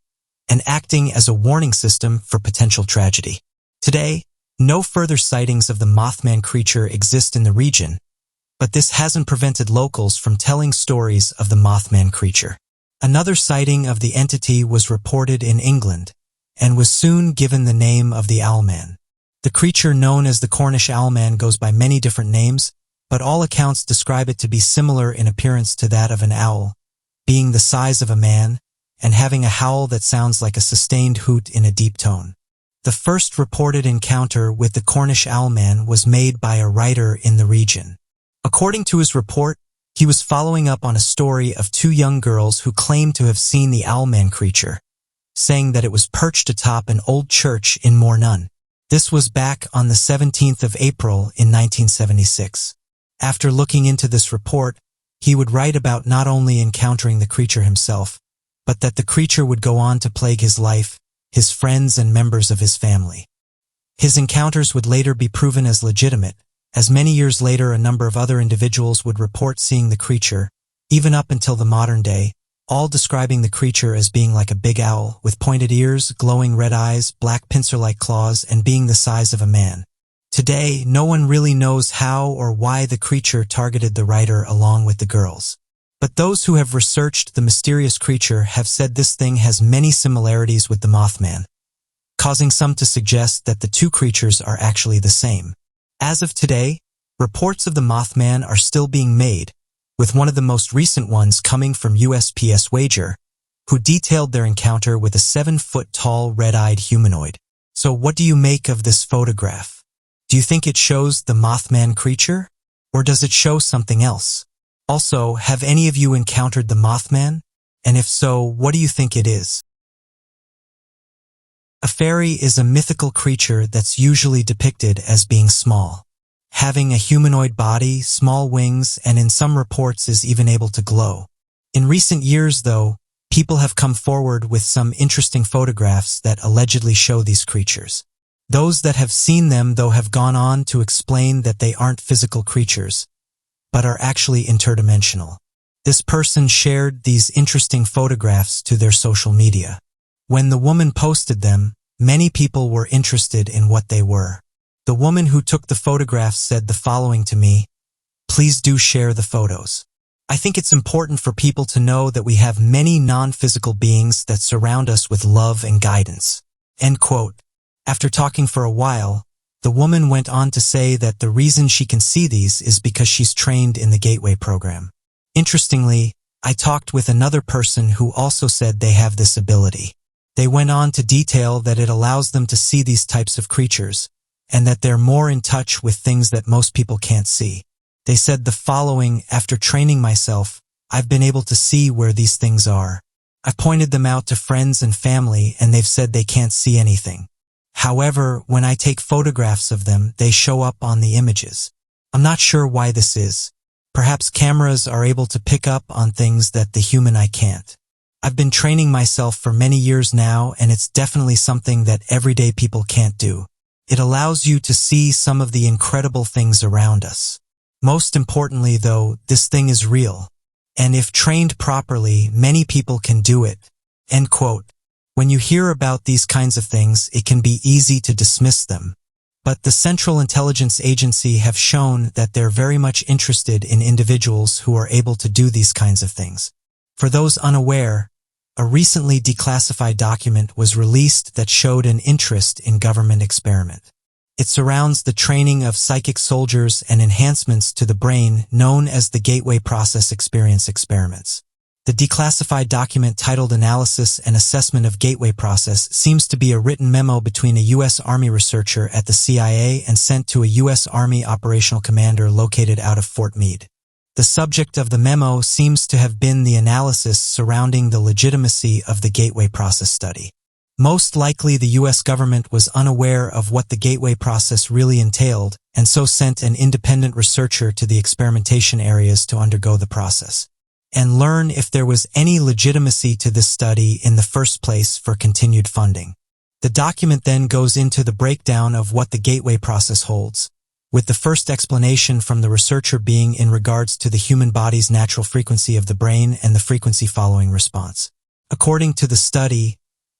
and acting as a warning system for potential tragedy. Today, no further sightings of the Mothman creature exist in the region, but this hasn't prevented locals from telling stories of the Mothman creature. Another sighting of the entity was reported in England and was soon given the name of the Owlman. The creature known as the Cornish Owlman goes by many different names, but all accounts describe it to be similar in appearance to that of an owl, being the size of a man, and having a howl that sounds like a sustained hoot in a deep tone. The first reported encounter with the Cornish Owlman was made by a writer in the region. According to his report, he was following up on a story of two young girls who claimed to have seen the Owlman creature, saying that it was perched atop an old church in Mornun. This was back on the 17th of April in 1976. After looking into this report, he would write about not only encountering the creature himself, but that the creature would go on to plague his life, his friends, and members of his family. His encounters would later be proven as legitimate, as many years later a number of other individuals would report seeing the creature, even up until the modern day, all describing the creature as being like a big owl, with pointed ears, glowing red eyes, black pincer-like claws, and being the size of a man. Today, no one really knows how or why the creature targeted the writer along with the girls. But those who have researched the mysterious creature have said this thing has many similarities with the Mothman, causing some to suggest that the two creatures are actually the same. As of today, reports of the Mothman are still being made, with one of the most recent ones coming from USPS Wager, who detailed their encounter with a 7-foot-tall red-eyed humanoid. So what do you make of this photograph? Do you think it shows the Mothman creature? Or does it show something else? Also, have any of you encountered the Mothman? And if so, what do you think it is? A fairy is a mythical creature that's usually depicted as being small, having a humanoid body, small wings, and in some reports is even able to glow. In recent years, though, people have come forward with some interesting photographs that allegedly show these creatures. Those that have seen them, though, have gone on to explain that they aren't physical creatures, but are actually interdimensional. This person shared these interesting photographs to their social media. When the woman posted them, many people were interested in what they were. The woman who took the photographs said the following to me: "Please do share the photos. I think it's important for people to know that we have many non-physical beings that surround us with love and guidance." End quote. After talking for a while, the woman went on to say that the reason she can see these is because she's trained in the Gateway program. Interestingly, I talked with another person who also said they have this ability. They went on to detail that it allows them to see these types of creatures, and that they're more in touch with things that most people can't see. They said the following: "After training myself, I've been able to see where these things are. I've pointed them out to friends and family, and they've said they can't see anything. However, when I take photographs of them, they show up on the images. I'm not sure why this is. Perhaps cameras are able to pick up on things that the human eye can't. I've been training myself for many years now, and it's definitely something that everyday people can't do. It allows you to see some of the incredible things around us. Most importantly, though, this thing is real, and if trained properly, many people can do it." End quote. When you hear about these kinds of things, it can be easy to dismiss them. But the Central Intelligence Agency have shown that they're very much interested in individuals who are able to do these kinds of things. For those unaware, a recently declassified document was released that showed an interest in government experiment. It surrounds the training of psychic soldiers and enhancements to the brain known as the Gateway Process Experience experiments. The declassified document titled Analysis and Assessment of Gateway Process seems to be a written memo between a U.S. Army researcher at the CIA and sent to a U.S. Army operational commander located out of Fort Meade. The subject of the memo seems to have been the analysis surrounding the legitimacy of the Gateway Process study. Most likely the U.S. government was unaware of what the Gateway Process really entailed and so sent an independent researcher to the experimentation areas to undergo the process and learn if there was any legitimacy to this study in the first place for continued funding. The document then goes into the breakdown of what the Gateway Process holds, with the first explanation from the researcher being in regards to the human body's natural frequency of the brain and the frequency following response. According to the study,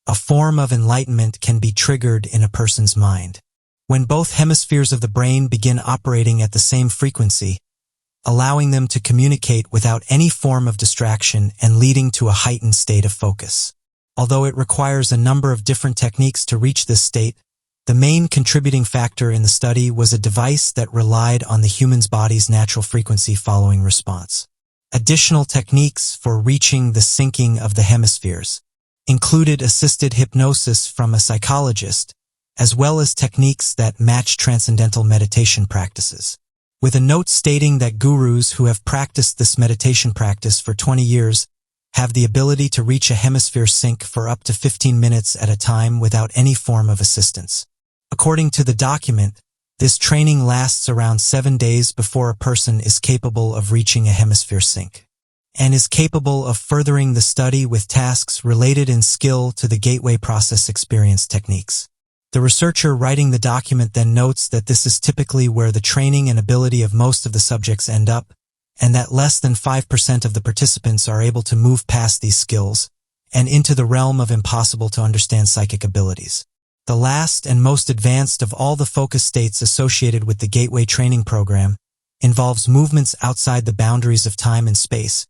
a form of enlightenment can be triggered in a person's mind when both hemispheres of the brain begin operating at the same frequency, allowing them to communicate without any form of distraction and leading to a heightened state of focus. Although it requires a number of different techniques to reach this state, the main contributing factor in the study was a device that relied on the human's body's natural frequency following response. Additional techniques for reaching the syncing of the hemispheres included assisted hypnosis from a psychologist, as well as techniques that match transcendental meditation practices, with a note stating that gurus who have practiced this meditation practice for 20 years have the ability to reach a hemisphere sync for up to 15 minutes at a time without any form of assistance. According to the document, this training lasts around 7 days before a person is capable of reaching a hemisphere sync, and is capable of furthering the study with tasks related in skill to the Gateway Process experience techniques. The researcher writing the document then notes that this is typically where the training and ability of most of the subjects end up, and that less than 5% of the participants are able to move past these skills and into the realm of impossible to understand psychic abilities. The last and most advanced of all the focus states associated with the Gateway training program involves movements outside the boundaries of time and space,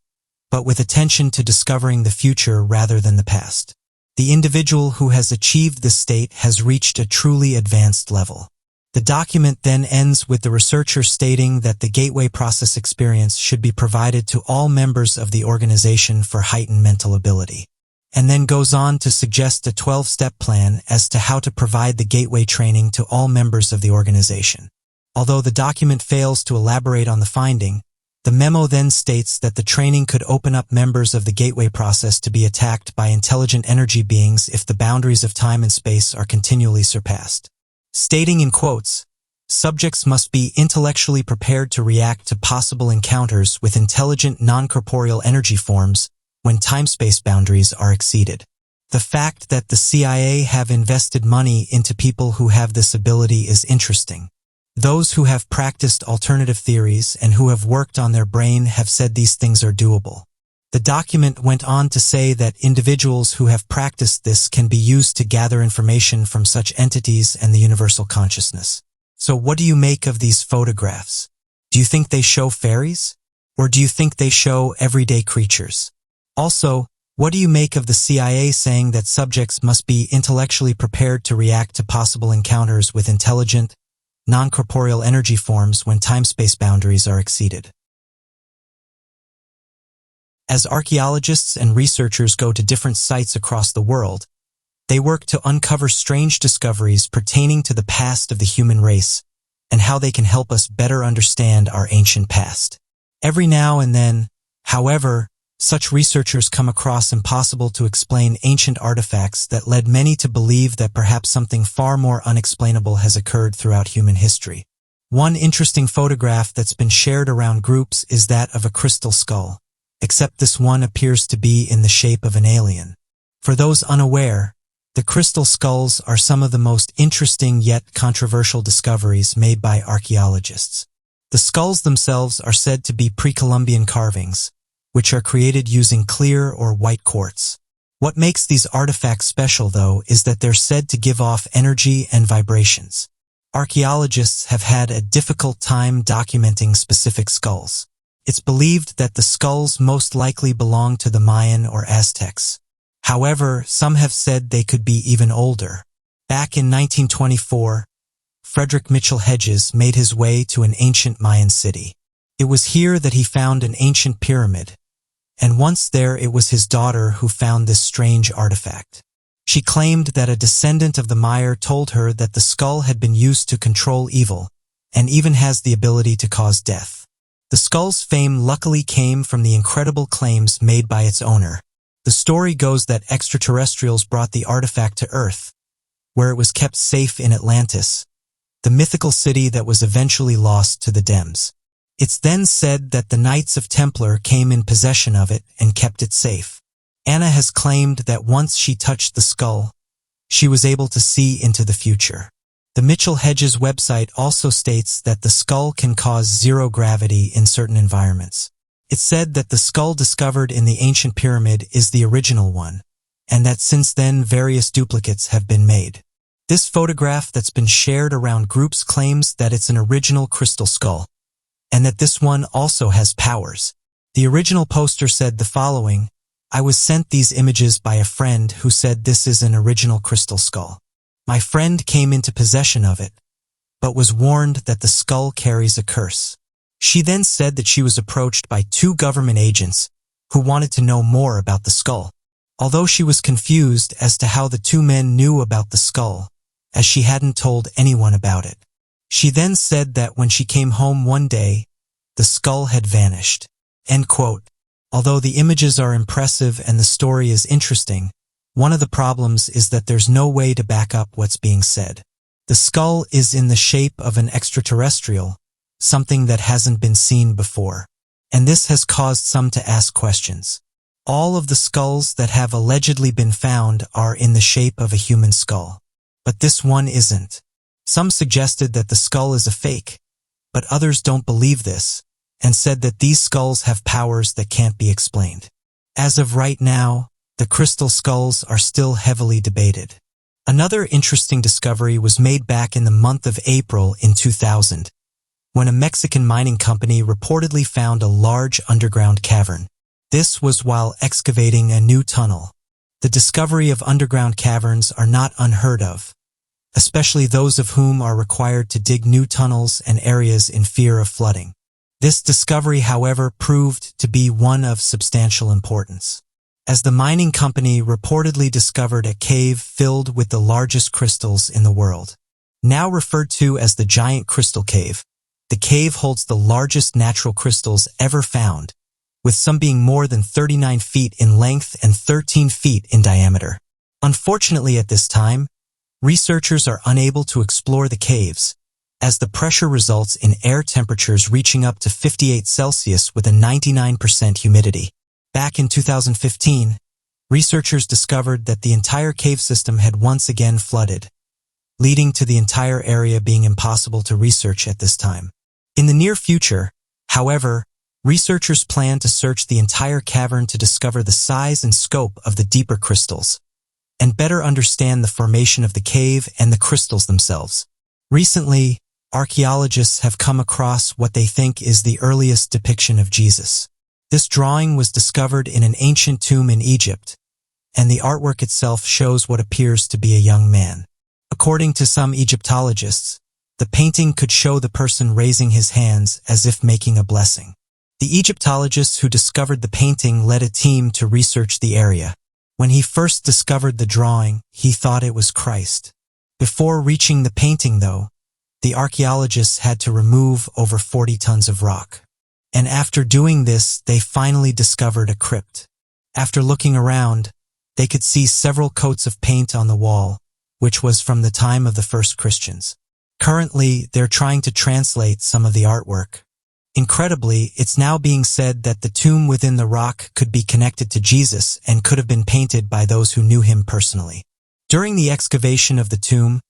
but with attention to discovering the future rather than the past. The individual who has achieved this state has reached a truly advanced level. The document then ends with the researcher stating that the Gateway Process experience should be provided to all members of the organization for heightened mental ability, and then goes on to suggest a 12-step plan as to how to provide the Gateway training to all members of the organization. Although the document fails to elaborate on the finding, the memo then states that the training could open up members of the Gateway Process to be attacked by intelligent energy beings if the boundaries of time and space are continually surpassed. Stating in quotes, subjects must be intellectually prepared to react to possible encounters with intelligent non-corporeal energy forms when time-space boundaries are exceeded. The fact that the CIA have invested money into people who have this ability is interesting. Those who have practiced alternative theories and who have worked on their brain have said these things are doable. The document went on to say that individuals who have practiced this can be used to gather information from such entities and the universal consciousness. So what do you make of these photographs? Do you think they show fairies? Or do you think they show everyday creatures? Also, what do you make of the CIA saying that subjects must be intellectually prepared to react to possible encounters with intelligent, non-corporeal energy forms when time-space boundaries are exceeded? As archaeologists and researchers go to different sites across the world, they work to uncover strange discoveries pertaining to the past of the human race and how they can help us better understand our ancient past. Every now and then, however, such researchers come across impossible to explain ancient artifacts that led many to believe that perhaps something far more unexplainable has occurred throughout human history. One interesting photograph that's been shared around groups is that of a crystal skull, except this one appears to be in the shape of an alien. For those unaware, the crystal skulls are some of the most interesting yet controversial discoveries made by archaeologists. The skulls themselves are said to be pre-Columbian carvings, which are created using clear or white quartz. What makes these artifacts special, though, is that they're said to give off energy and vibrations. Archaeologists have had a difficult time documenting specific skulls. It's believed that the skulls most likely belong to the Mayan or Aztecs. However, some have said they could be even older. Back in 1924, Frederick Mitchell Hedges made his way to an ancient Mayan city. It was here that he found an ancient pyramid, and once there it was his daughter who found this strange artifact. She claimed that a descendant of the Maya told her that the skull had been used to control evil, and even has the ability to cause death. The skull's fame luckily came from the incredible claims made by its owner. The story goes that extraterrestrials brought the artifact to Earth, where it was kept safe in Atlantis, the mythical city that was eventually lost to the Dems. It's then said that the Knights of Templar came in possession of it and kept it safe. Anna has claimed that once she touched the skull, she was able to see into the future. The Mitchell Hedges website also states that the skull can cause zero gravity in certain environments. It's said that the skull discovered in the ancient pyramid is the original one, and that since then various duplicates have been made. This photograph that's been shared around groups claims that it's an original crystal skull, and that this one also has powers. The original poster said the following: "I was sent these images by a friend who said this is an original crystal skull. My friend came into possession of it, but was warned that the skull carries a curse. She then said that she was approached by 2 government agents who wanted to know more about the skull. Although she was confused as to how the 2 men knew about the skull, as she hadn't told anyone about it. She then said that when she came home one day, the skull had vanished." End quote. Although the images are impressive and the story is interesting, one of the problems is that there's no way to back up what's being said. The skull is in the shape of an extraterrestrial, something that hasn't been seen before, and this has caused some to ask questions. All of the skulls that have allegedly been found are in the shape of a human skull, but this one isn't. Some suggested that the skull is a fake, but others don't believe this, and said that these skulls have powers that can't be explained. As of right now, the crystal skulls are still heavily debated. Another interesting discovery was made back in the month of April in 2000, when a Mexican mining company reportedly found a large underground cavern. This was while excavating a new tunnel. The discovery of underground caverns are not unheard of, especially those of whom are required to dig new tunnels and areas in fear of flooding. This discovery, however, proved to be one of substantial importance, as the mining company reportedly discovered a cave filled with the largest crystals in the world. Now referred to as the Giant Crystal Cave, the cave holds the largest natural crystals ever found, with some being more than 39 feet in length and 13 feet in diameter. Unfortunately, at this time, researchers are unable to explore the caves, as the pressure results in air temperatures reaching up to 58 Celsius with a 99% humidity. Back in 2015, researchers discovered that the entire cave system had once again flooded, leading to the entire area being impossible to research at this time. In the near future, however, researchers plan to search the entire cavern to discover the size and scope of the deeper crystals, and better understand the formation of the cave and the crystals themselves. Recently, archaeologists have come across what they think is the earliest depiction of Jesus. This drawing was discovered in an ancient tomb in Egypt, and the artwork itself shows what appears to be a young man. According to some Egyptologists, the painting could show the person raising his hands as if making a blessing. The Egyptologists who discovered the painting led a team to research the area. When he first discovered the drawing, he thought it was Christ. Before reaching the painting, though, the archaeologists had to remove over 40 tons of rock. And after doing this, they finally discovered a crypt. After looking around, they could see several coats of paint on the wall, which was from the time of the first Christians. Currently, they're trying to translate some of the artwork. Incredibly, it's now being said that the tomb within the rock could be connected to Jesus and could have been painted by those who knew him personally. During the excavation of the tomb,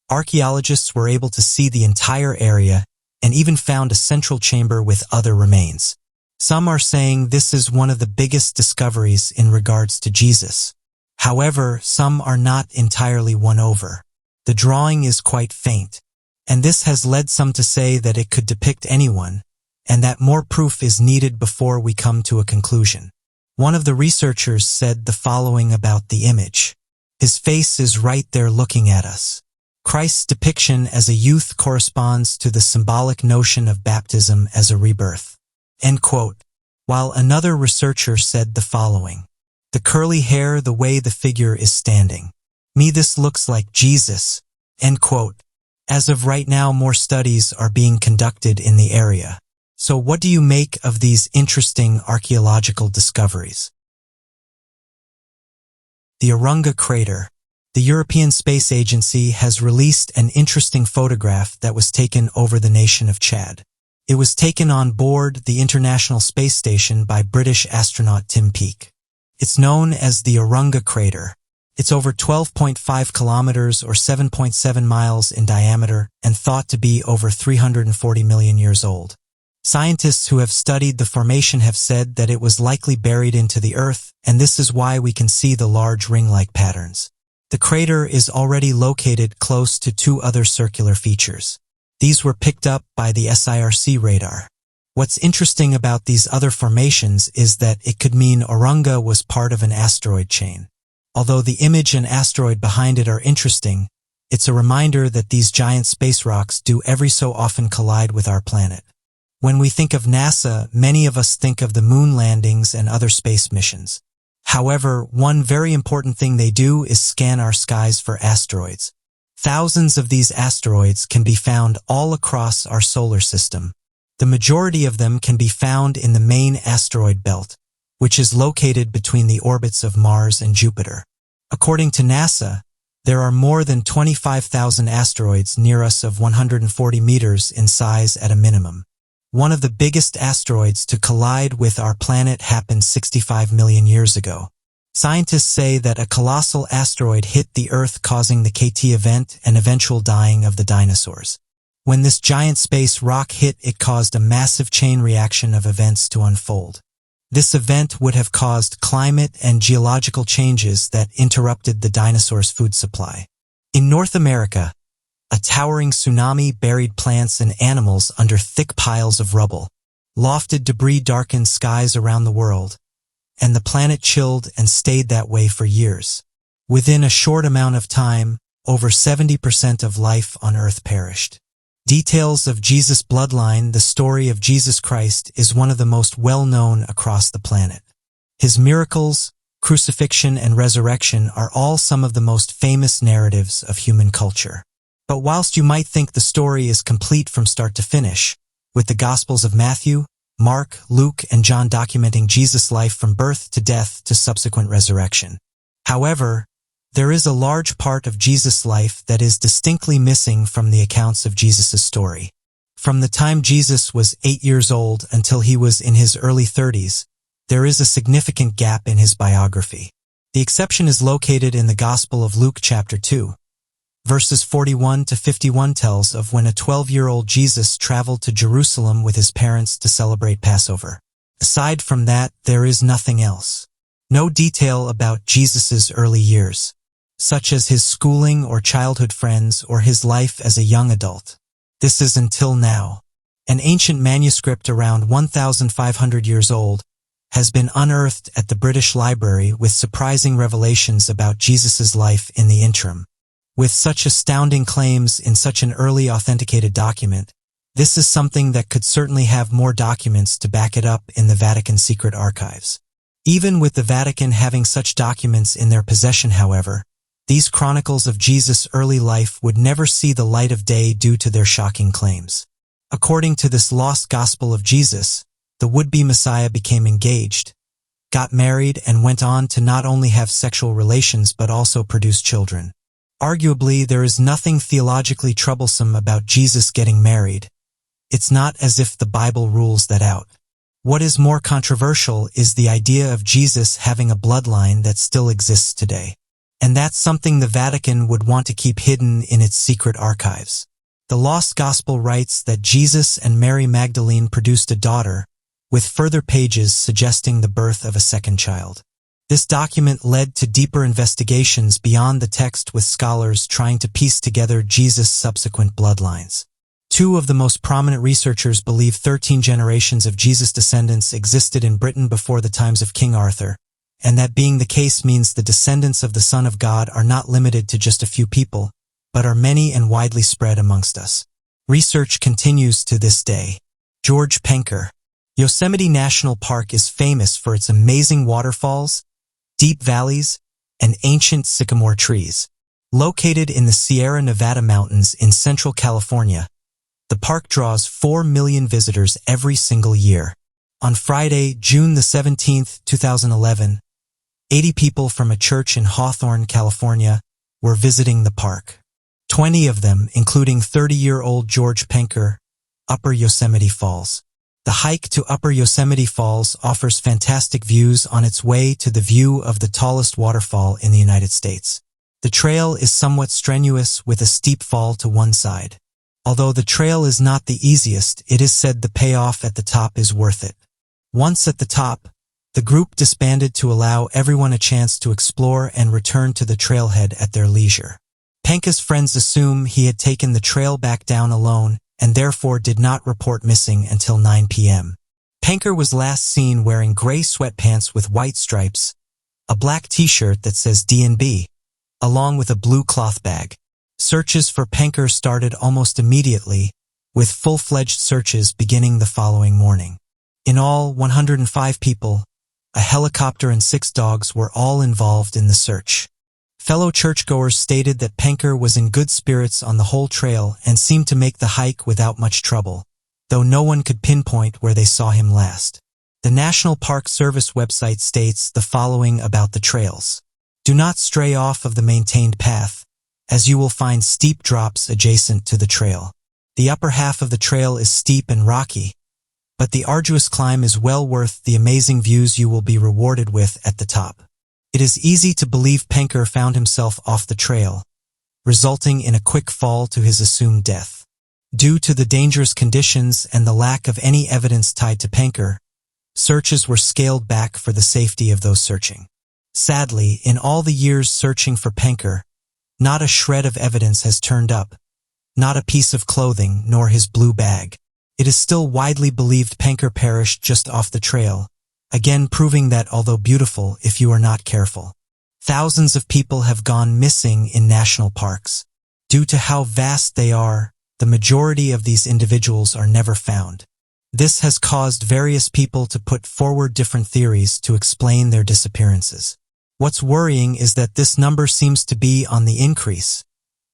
archaeologists were able to see the entire area and even found a central chamber with other remains. Some are saying this is one of the biggest discoveries in regards to Jesus. However, some are not entirely won over. The drawing is quite faint, and this has led some to say that it could depict anyone, and that more proof is needed before we come to a conclusion. One of the researchers said the following about the image: "His face is right there looking at us." Christ's depiction as a youth corresponds to the symbolic notion of baptism as a rebirth. End quote. While another researcher said the following: the curly hair, the way the figure is standing. Me, this looks like Jesus. End quote. As of right now, more studies are being conducted in the area. So what do you make of these interesting archaeological discoveries? The Urunga crater. The European Space Agency has released an interesting photograph that was taken over the nation of Chad. It was taken on board the International Space Station by British astronaut Tim Peake. It's known as the Urunga crater. It's over 12.5 kilometers or 7.7 miles in diameter and thought to be over 340 million years old. Scientists who have studied the formation have said that it was likely buried into the Earth, and this is why we can see the large ring-like patterns. The crater is already located close to two other circular features. These were picked up by the SIRC radar. What's interesting about these other formations is that it could mean Urunga was part of an asteroid chain. Although the image and asteroid behind it are interesting, it's a reminder that these giant space rocks do every so often collide with our planet. When we think of NASA, many of us think of the moon landings and other space missions. However, one very important thing they do is scan our skies for asteroids. Thousands of these asteroids can be found all across our solar system. The majority of them can be found in the main asteroid belt, which is located between the orbits of Mars and Jupiter. According to NASA, there are more than 25,000 asteroids near us of 140 meters in size at a minimum. One of the biggest asteroids to collide with our planet happened 65 million years ago. Scientists say that a colossal asteroid hit the Earth, causing the KT event and eventual dying of the dinosaurs. When this giant space rock hit, it caused a massive chain reaction of events to unfold. This event would have caused climate and geological changes that interrupted the dinosaurs' food supply. In North America, a towering tsunami buried plants and animals under thick piles of rubble. Lofted debris darkened skies around the world, and the planet chilled and stayed that way for years. Within a short amount of time, over 70% of life on Earth perished. Details of Jesus' bloodline, the story of Jesus Christ, is one of the most well-known across the planet. His miracles, crucifixion, and resurrection are all some of the most famous narratives of human culture. But whilst you might think the story is complete from start to finish, with the Gospels of Matthew, Mark, Luke, and John documenting Jesus' life from birth to death to subsequent resurrection. However, there is a large part of Jesus' life that is distinctly missing from the accounts of Jesus' story. From the time Jesus was 8 years old until he was in his early 30s, there is a significant gap in his biography. The exception is located in the Gospel of Luke chapter 2. Verses 41 to 51 tells of when a 12-year-old Jesus traveled to Jerusalem with his parents to celebrate Passover. Aside from that, there is nothing else. No detail about Jesus' early years, such as his schooling or childhood friends or his life as a young adult. This is until now. An ancient manuscript around 1,500 years old has been unearthed at the British Library with surprising revelations about Jesus' life in the interim. With such astounding claims in such an early authenticated document, this is something that could certainly have more documents to back it up in the Vatican secret archives. Even with the Vatican having such documents in their possession, however, these chronicles of Jesus' early life would never see the light of day due to their shocking claims. According to this lost gospel of Jesus, the would-be Messiah became engaged, got married, and went on to not only have sexual relations but also produce children. Arguably, there is nothing theologically troublesome about Jesus getting married. It's not as if the Bible rules that out. What is more controversial is the idea of Jesus having a bloodline that still exists today. And that's something the Vatican would want to keep hidden in its secret archives. The Lost Gospel writes that Jesus and Mary Magdalene produced a daughter, with further pages suggesting the birth of a second child. This document led to deeper investigations beyond the text, with scholars trying to piece together Jesus' subsequent bloodlines. Two of the most prominent researchers believe 13 generations of Jesus' descendants existed in Britain before the times of King Arthur, and that being the case means the descendants of the Son of God are not limited to just a few people, but are many and widely spread amongst us. Research continues to this day. George Penker. Yosemite National Park is famous for its amazing waterfalls, deep valleys, and ancient sycamore trees. Located in the Sierra Nevada mountains in central California, the park draws 4 million visitors every single year. On Friday, June the 17th, 2011, 80 people from a church in Hawthorne, California, were visiting the park. 20 of them, including 30-year-old George Penker, Upper Yosemite Falls. The hike to Upper Yosemite Falls offers fantastic views on its way to the view of the tallest waterfall in the United States. The trail is somewhat strenuous with a steep fall to one side. Although the trail is not the easiest, it is said the payoff at the top is worth it. Once at the top, the group disbanded to allow everyone a chance to explore and return to the trailhead at their leisure. Penker's friends assume he had taken the trail back down alone and therefore did not report missing until 9 p.m. Penker was last seen wearing gray sweatpants with white stripes, a black t-shirt that says D&B, along with a blue cloth bag. Searches for Penker started almost immediately, with full-fledged searches beginning the following morning. In all, 105 people, a helicopter and 6 dogs were all involved in the search. Fellow churchgoers stated that Penker was in good spirits on the whole trail and seemed to make the hike without much trouble, though no one could pinpoint where they saw him last. The National Park Service website states the following about the trails. Do not stray off of the maintained path, as you will find steep drops adjacent to the trail. The upper half of the trail is steep and rocky, but the arduous climb is well worth the amazing views you will be rewarded with at the top. It is easy to believe Penker found himself off the trail, resulting in a quick fall to his assumed death. Due to the dangerous conditions and the lack of any evidence tied to Penker, searches were scaled back for the safety of those searching. Sadly, in all the years searching for Penker, not a shred of evidence has turned up, not a piece of clothing nor his blue bag. It is still widely believed Penker perished just off the trail, again proving that although beautiful, if you are not careful. Thousands of people have gone missing in national parks. Due to how vast they are, the majority of these individuals are never found. This has caused various people to put forward different theories to explain their disappearances. What's worrying is that this number seems to be on the increase,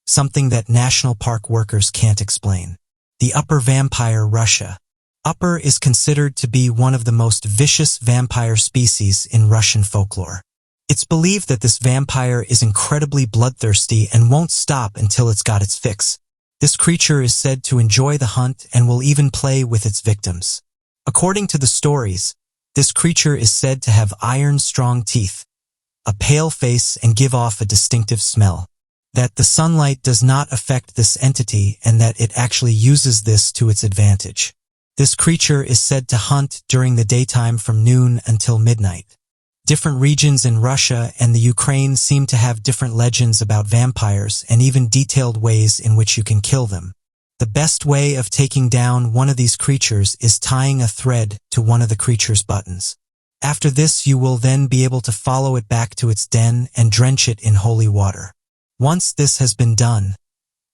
something that national park workers can't explain. The Upper Vampire, Russia. Upper is considered to be one of the most vicious vampire species in Russian folklore. It's believed that this vampire is incredibly bloodthirsty and won't stop until it's got its fix. This creature is said to enjoy the hunt and will even play with its victims. According to the stories, this creature is said to have iron-strong teeth, a pale face, and give off a distinctive smell. That the sunlight does not affect this entity and that it actually uses this to its advantage. This creature is said to hunt during the daytime from noon until midnight. Different regions in Russia and the Ukraine seem to have different legends about vampires and even detailed ways in which you can kill them. The best way of taking down one of these creatures is tying a thread to one of the creature's buttons. After this, you will then be able to follow it back to its den and drench it in holy water. Once this has been done,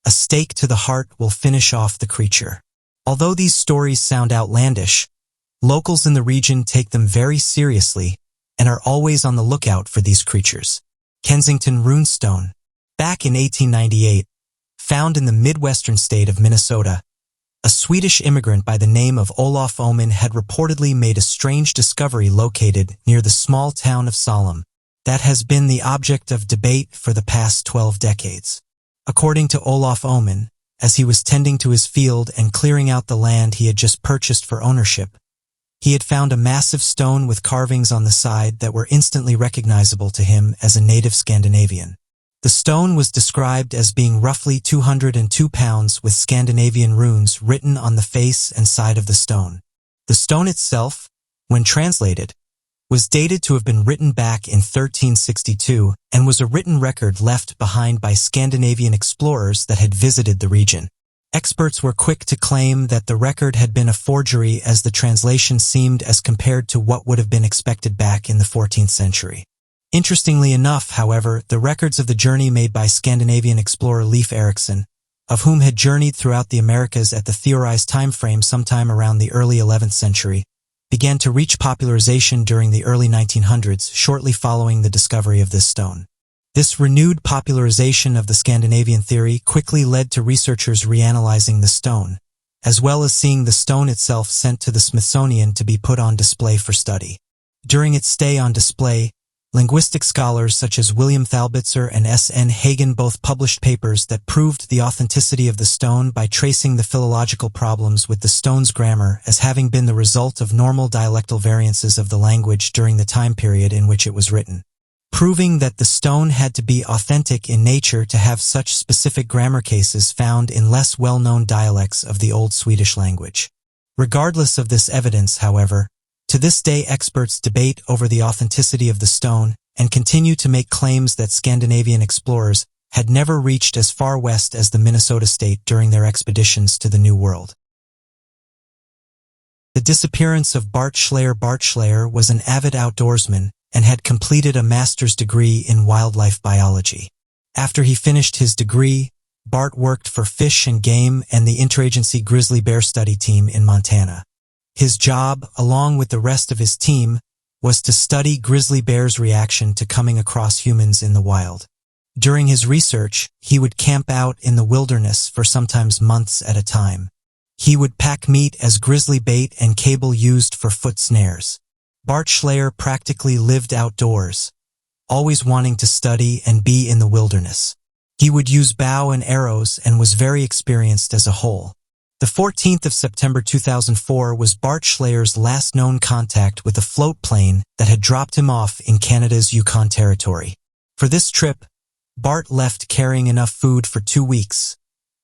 a stake to the heart will finish off the creature. Although these stories sound outlandish, locals in the region take them very seriously and are always on the lookout for these creatures. Kensington Runestone. Back in 1898, found in the Midwestern state of Minnesota, a Swedish immigrant by the name of Olof Åman had reportedly made a strange discovery located near the small town of Salem that has been the object of debate for the past 12 decades. According to Olof Åman, as he was tending to his field and clearing out the land he had just purchased for ownership, he had found a massive stone with carvings on the side that were instantly recognizable to him as a native Scandinavian. The stone was described as being roughly 202 pounds with Scandinavian runes written on the face and side of the stone. The stone itself, when translated, was dated to have been written back in 1362 and was a written record left behind by Scandinavian explorers that had visited the region. Experts were quick to claim that the record had been a forgery as the translation seemed as compared to what would have been expected back in the 14th century. Interestingly enough, however, the records of the journey made by Scandinavian explorer Leif Erikson, of whom had journeyed throughout the Americas at the theorized time frame sometime around the early 11th century, began to reach popularization during the early 1900s, shortly following the discovery of this stone. This renewed popularization of the Scandinavian theory quickly led to researchers reanalyzing the stone, as well as seeing the stone itself sent to the Smithsonian to be put on display for study. During its stay on display, linguistic scholars such as William Thalbitzer and S.N. Hagen both published papers that proved the authenticity of the stone by tracing the philological problems with the stone's grammar as having been the result of normal dialectal variances of the language during the time period in which it was written, proving that the stone had to be authentic in nature to have such specific grammar cases found in less well-known dialects of the Old Swedish language. Regardless of this evidence, however, to this day experts debate over the authenticity of the stone and continue to make claims that Scandinavian explorers had never reached as far west as the Minnesota state during their expeditions to the New World. The disappearance of Bart Schleyer. Bart Schleyer was an avid outdoorsman and had completed a master's degree in wildlife biology. After he finished his degree, Bart worked for Fish and Game and the Interagency Grizzly Bear Study Team in Montana. His job, along with the rest of his team, was to study grizzly bears' reaction to coming across humans in the wild. During his research, he would camp out in the wilderness for sometimes months at a time. He would pack meat as grizzly bait and cable used for foot snares. Bart Schleyer practically lived outdoors, always wanting to study and be in the wilderness. He would use bow and arrows and was very experienced as a whole. The 14th of September 2004 was Bart Schleyer's last known contact with a float plane that had dropped him off in Canada's Yukon Territory. For this trip, Bart left carrying enough food for 2 weeks,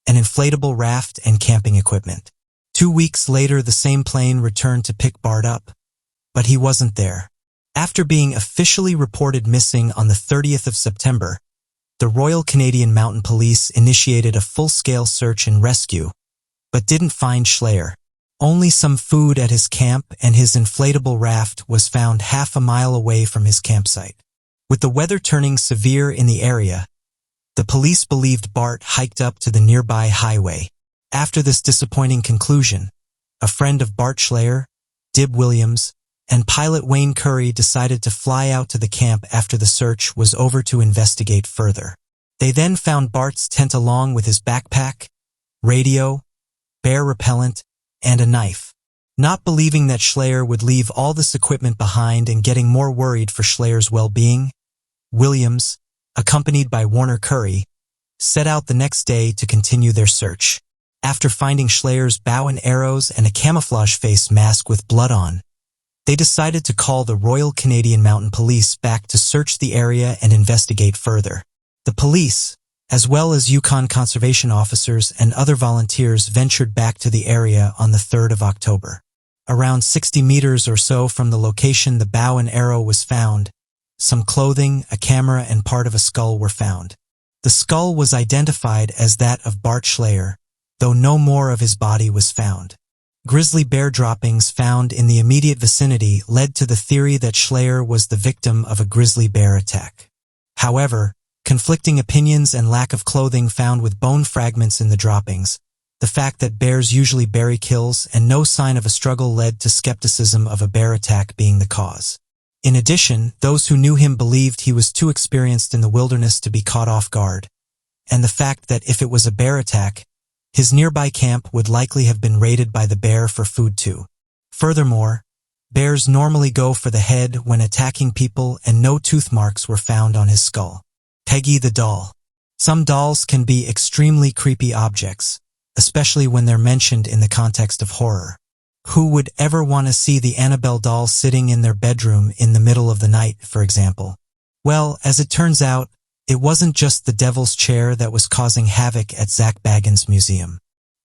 an inflatable raft and camping equipment. 2 weeks later, the same plane returned to pick Bart up, but he wasn't there. After being officially reported missing on the 30th of September, the Royal Canadian Mounted Police initiated a full-scale search and rescue, but didn't find Schleyer. Only some food at his camp and his inflatable raft was found half a mile away from his campsite. With the weather turning severe in the area, the police believed Bart hiked up to the nearby highway. After this disappointing conclusion, a friend of Bart Schleyer, Dib Williams, and pilot Wayne Curry decided to fly out to the camp after the search was over to investigate further. They then found Bart's tent along with his backpack, radio, bear repellent, and a knife. Not believing that Schleyer would leave all this equipment behind and getting more worried for Schleyer's well-being, Williams, accompanied by Warner Curry, set out the next day to continue their search. After finding Schleyer's bow and arrows and a camouflage face mask with blood on, they decided to call the Royal Canadian Mounted Police back to search the area and investigate further. The police, as well as Yukon conservation officers and other volunteers, ventured back to the area on the 3rd of October. Around 60 meters or so from the location the bow and arrow was found, some clothing, a camera, and part of a skull were found. The skull was identified as that of Bart Schleyer, though no more of his body was found. Grizzly bear droppings found in the immediate vicinity led to the theory that Schleyer was the victim of a grizzly bear attack. However, conflicting opinions and lack of clothing found with bone fragments in the droppings, the fact that bears usually bury kills, and no sign of a struggle led to skepticism of a bear attack being the cause. In addition, those who knew him believed he was too experienced in the wilderness to be caught off guard, and the fact that if it was a bear attack, his nearby camp would likely have been raided by the bear for food too. Furthermore, bears normally go for the head when attacking people, and no tooth marks were found on his skull. Peggy the doll. Some dolls can be extremely creepy objects, especially when they're mentioned in the context of horror. Who would ever want to see the Annabelle doll sitting in their bedroom in the middle of the night, for example? Well, as it turns out, it wasn't just the devil's chair that was causing havoc at Zach Bagans' museum.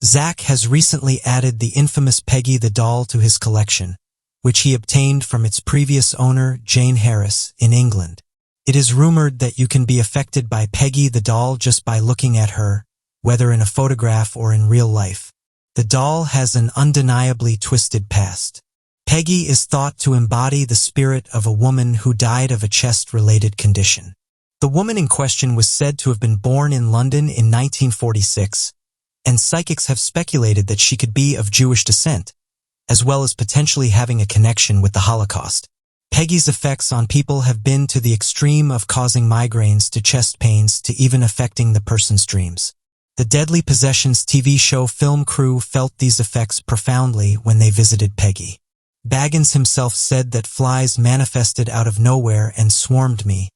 Zach has recently added the infamous Peggy the doll to his collection, which he obtained from its previous owner, Jane Harris, in England. It is rumored that you can be affected by Peggy the doll just by looking at her, whether in a photograph or in real life. The doll has an undeniably twisted past. Peggy is thought to embody the spirit of a woman who died of a chest-related condition. The woman in question was said to have been born in London in 1946, and psychics have speculated that she could be of Jewish descent, as well as potentially having a connection with the Holocaust. Peggy's effects on people have been to the extreme of causing migraines to chest pains to even affecting the person's dreams. The Deadly Possessions TV show film crew felt these effects profoundly when they visited Peggy. Baggins himself said that flies manifested out of nowhere and swarmed me,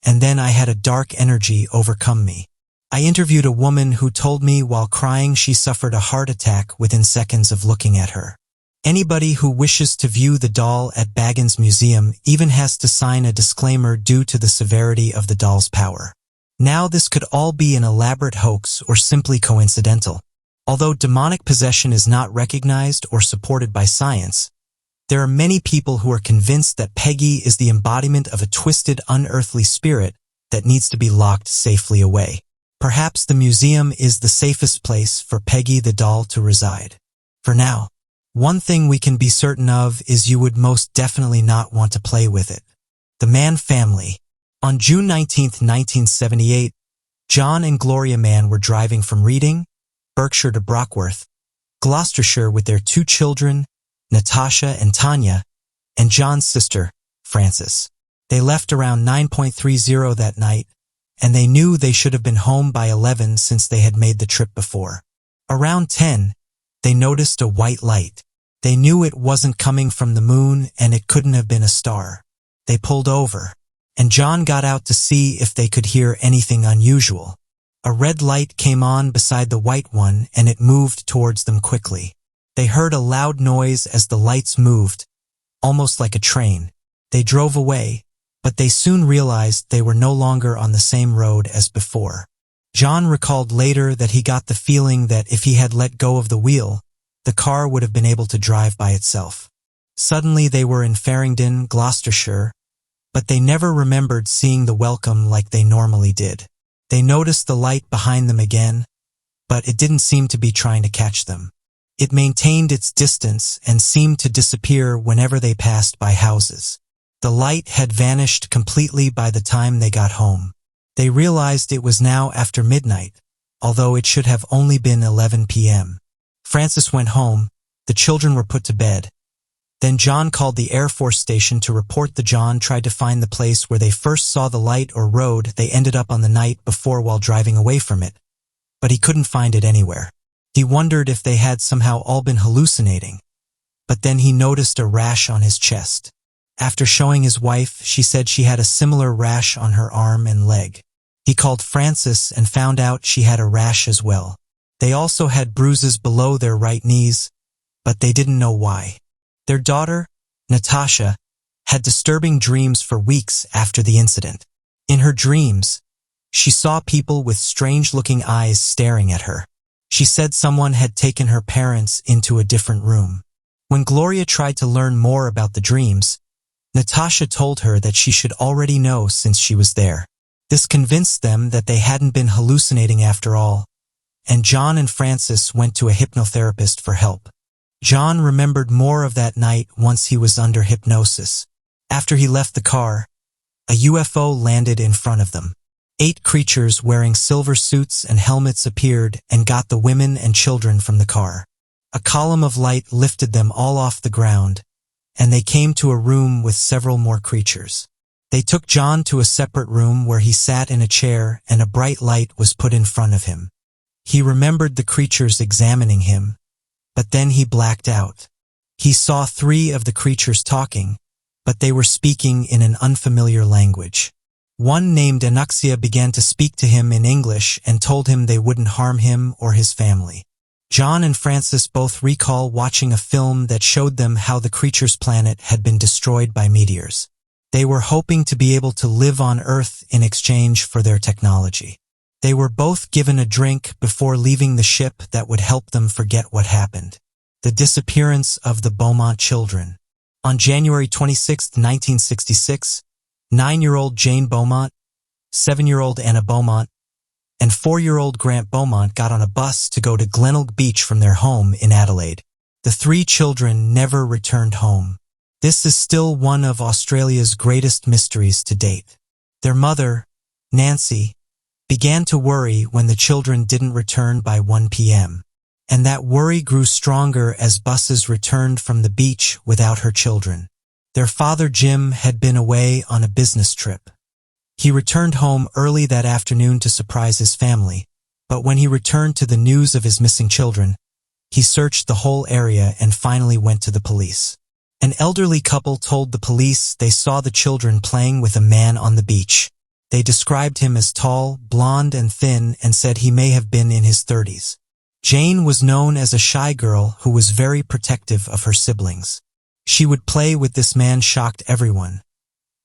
and then I had a dark energy overcome me. I interviewed a woman who told me while crying she suffered a heart attack within seconds of looking at her. Anybody who wishes to view the doll at Baggins Museum even has to sign a disclaimer due to the severity of the doll's power. Now this could all be an elaborate hoax or simply coincidental. Although demonic possession is not recognized or supported by science, there are many people who are convinced that Peggy is the embodiment of a twisted, unearthly spirit that needs to be locked safely away. Perhaps the museum is the safest place for Peggy the doll to reside. For now, one thing we can be certain of is you would most definitely not want to play with it. The Mann family. On June 19, 1978, John and Gloria Mann were driving from Reading, Berkshire to Brockworth, Gloucestershire with their 2 children, Natasha and Tanya, and John's sister, Frances. They left around 9:30 that night, and they knew they should have been home by 11 since they had made the trip before. Around 10, they noticed a white light. They knew it wasn't coming from the moon and it couldn't have been a star. They pulled over, and John got out to see if they could hear anything unusual. A red light came on beside the white one and it moved towards them quickly. They heard a loud noise as the lights moved, almost like a train. They drove away, but they soon realized they were no longer on the same road as before. John recalled later that he got the feeling that if he had let go of the wheel, the car would have been able to drive by itself. Suddenly they were in Farringdon, Gloucestershire, but they never remembered seeing the welcome like they normally did. They noticed the light behind them again, but it didn't seem to be trying to catch them. It maintained its distance and seemed to disappear whenever they passed by houses. The light had vanished completely by the time they got home. They realized it was now after midnight, although it should have only been 11 p.m. Frances went home. The children were put to bed. Then John called the Air Force station to report that John tried to find the place where they first saw the light or road they ended up on the night before while driving away from it, but he couldn't find it anywhere. He wondered if they had somehow all been hallucinating, but then he noticed a rash on his chest. After showing his wife, she said she had a similar rash on her arm and leg. He called Frances and found out she had a rash as well. They also had bruises below their right knees, but they didn't know why. Their daughter, Natasha, had disturbing dreams for weeks after the incident. In her dreams, she saw people with strange-looking eyes staring at her. She said someone had taken her parents into a different room. When Gloria tried to learn more about the dreams, Natasha told her that she should already know since she was there. This convinced them that they hadn't been hallucinating after all, and John and Frances went to a hypnotherapist for help. John remembered more of that night once he was under hypnosis. After he left the car, a UFO landed in front of them. 8 creatures wearing silver suits and helmets appeared and got the women and children from the car. A column of light lifted them all off the ground, and they came to a room with several more creatures. They took John to a separate room where he sat in a chair and a bright light was put in front of him. He remembered the creatures examining him, but then he blacked out. He saw 3 of the creatures talking, but they were speaking in an unfamiliar language. One named Anuxia began to speak to him in English and told him they wouldn't harm him or his family. John and Frances both recall watching a film that showed them how the creature's planet had been destroyed by meteors. They were hoping to be able to live on Earth in exchange for their technology. They were both given a drink before leaving the ship that would help them forget what happened. The disappearance of the Beaumont children. On January 26, 1966, 9-year-old Jane Beaumont, 7-year-old Anna Beaumont, and 4-year-old Grant Beaumont got on a bus to go to Glenelg Beach from their home in Adelaide. The 3 children never returned home. This is still one of Australia's greatest mysteries to date. Their mother, Nancy, began to worry when the children didn't return by 1 p.m. And that worry grew stronger as buses returned from the beach without her children. Their father, Jim, had been away on a business trip. He returned home early that afternoon to surprise his family, but when he returned to the news of his missing children, he searched the whole area and finally went to the police. An elderly couple told the police they saw the children playing with a man on the beach. They described him as tall, blonde, and thin and said he may have been in his 30s. Jane was known as a shy girl who was very protective of her siblings. She would play with this man shocked everyone,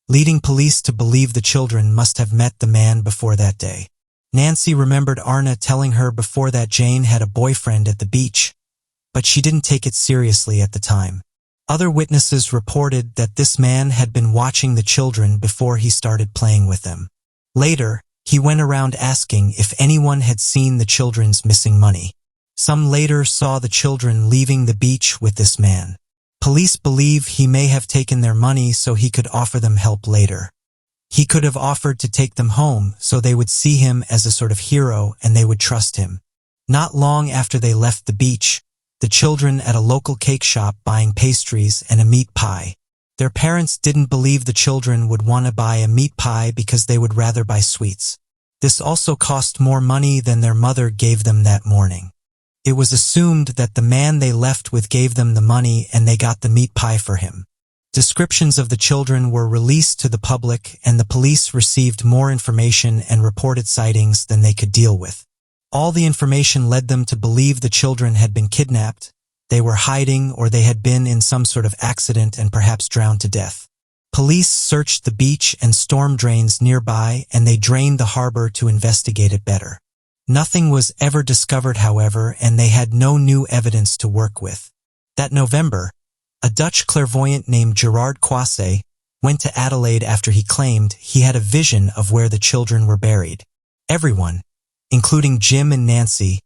leading police to believe the children must have met the man before that day. Nancy remembered Arna telling her before that Jane had a boyfriend at the beach, but she didn't take it seriously at the time. Other witnesses reported that this man had been watching the children before he started playing with them. Later, he went around asking if anyone had seen the children's missing money. Some later saw the children leaving the beach with this man. Police believe he may have taken their money so he could offer them help later. He could have offered to take them home so they would see him as a sort of hero and they would trust him. Not long after they left the beach, the children at a local cake shop buying pastries and a meat pie. Their parents didn't believe the children would want to buy a meat pie because they would rather buy sweets. This also cost more money than their mother gave them that morning. It was assumed that the man they left with gave them the money and they got the meat pie for him. Descriptions of the children were released to the public and the police received more information and reported sightings than they could deal with. All the information led them to believe the children had been kidnapped, they were hiding, or they had been in some sort of accident and perhaps drowned to death. Police searched the beach and storm drains nearby and they drained the harbor to investigate it better. Nothing was ever discovered, however, and they had no new evidence to work with. That November, a Dutch clairvoyant named Gerard Coisse went to Adelaide after he claimed he had a vision of where the children were buried. Everyone, including Jim and Nancy,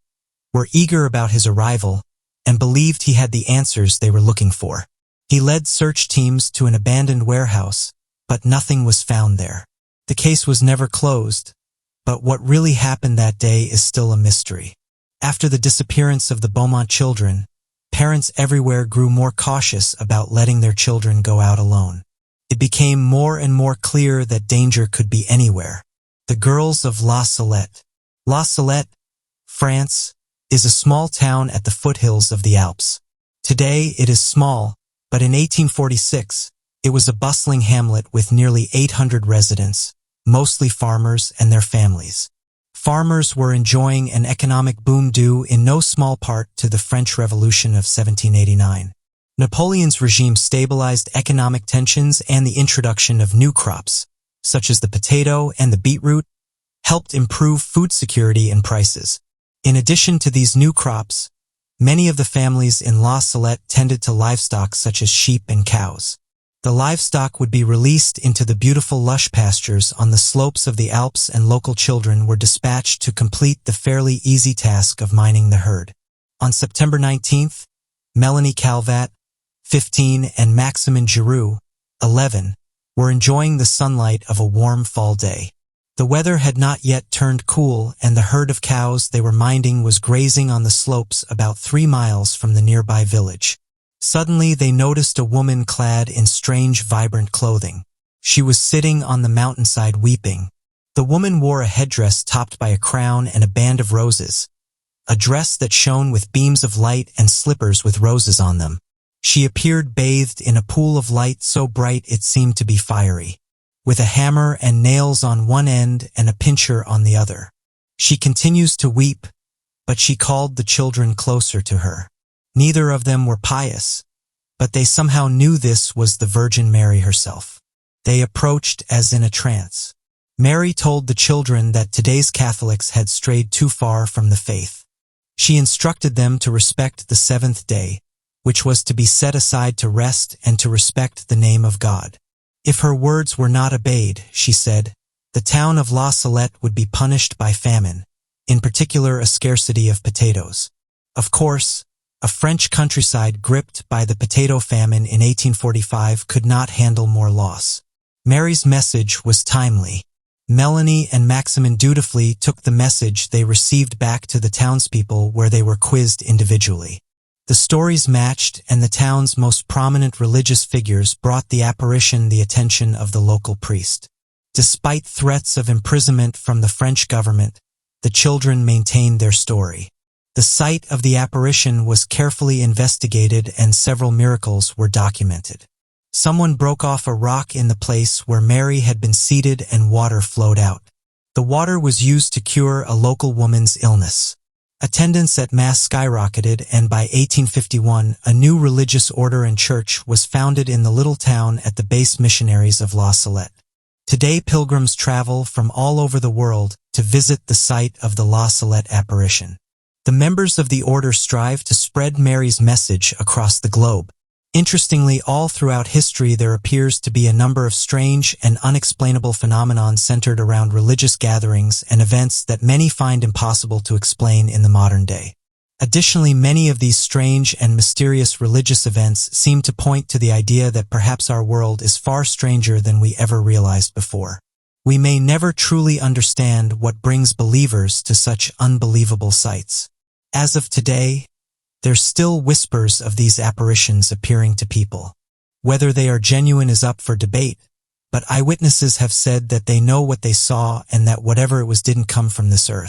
were eager about his arrival and believed he had the answers they were looking for. He led search teams to an abandoned warehouse, but nothing was found there. The case was never closed, but what really happened that day is still a mystery. After the disappearance of the Beaumont children, parents everywhere grew more cautious about letting their children go out alone. It became more and more clear that danger could be anywhere. The girls of La Salette. La Salette, France, is a small town at the foothills of the Alps. Today it is small, but in 1846, it was a bustling hamlet with nearly 800 residents, mostly farmers and their families. Farmers were enjoying an economic boom due in no small part to the French Revolution of 1789. Napoleon's regime stabilized economic tensions and the introduction of new crops, such as the potato and the beetroot, helped improve food security and prices. In addition to these new crops, many of the families in La Salette tended to livestock such as sheep and cows. The livestock would be released into the beautiful lush pastures on the slopes of the Alps and local children were dispatched to complete the fairly easy task of minding the herd. On September 19th, Melanie Calvat, 15, and Maximin Giroux, 11, were enjoying the sunlight of a warm fall day. The weather had not yet turned cool and the herd of cows they were minding was grazing on the slopes about 3 miles from the nearby village. Suddenly they noticed a woman clad in strange, vibrant clothing. She was sitting on the mountainside weeping. The woman wore a headdress topped by a crown and a band of roses, a dress that shone with beams of light and slippers with roses on them. She appeared bathed in a pool of light so bright it seemed to be fiery, with a hammer and nails on one end and a pincher on the other. She continues to weep, but she called the children closer to her. Neither of them were pious, but they somehow knew this was the Virgin Mary herself. They approached as in a trance. Mary told the children that today's Catholics had strayed too far from the faith. She instructed them to respect the seventh day, which was to be set aside to rest and to respect the name of God. If her words were not obeyed, she said, the town of La Salette would be punished by famine, in particular a scarcity of potatoes. Of course, A French countryside gripped by the potato famine in 1845 could not handle more loss. Mary's message was timely. Melanie and Maximin dutifully took the message they received back to the townspeople where they were quizzed individually. The stories matched, and the town's most prominent religious figures brought the apparition the attention of the local priest. Despite threats of imprisonment from the French government, the children maintained their story. The site of the apparition was carefully investigated and several miracles were documented. Someone broke off a rock in the place where Mary had been seated and water flowed out. The water was used to cure a local woman's illness. Attendance at Mass skyrocketed, and by 1851, a new religious order and church was founded in the little town at the base missionaries of La Salette. Today, pilgrims travel from all over the world to visit the site of the La Salette apparition. The members of the order strive to spread Mary's message across the globe. Interestingly, all throughout history there appears to be a number of strange and unexplainable phenomena centered around religious gatherings and events that many find impossible to explain in the modern day. Additionally, many of these strange and mysterious religious events seem to point to the idea that perhaps our world is far stranger than we ever realized before. We may never truly understand what brings believers to such unbelievable sights. As of today, there's still whispers of these apparitions appearing to people. Whether they are genuine is up for debate, but eyewitnesses have said that they know what they saw and that whatever it was didn't come from this earth.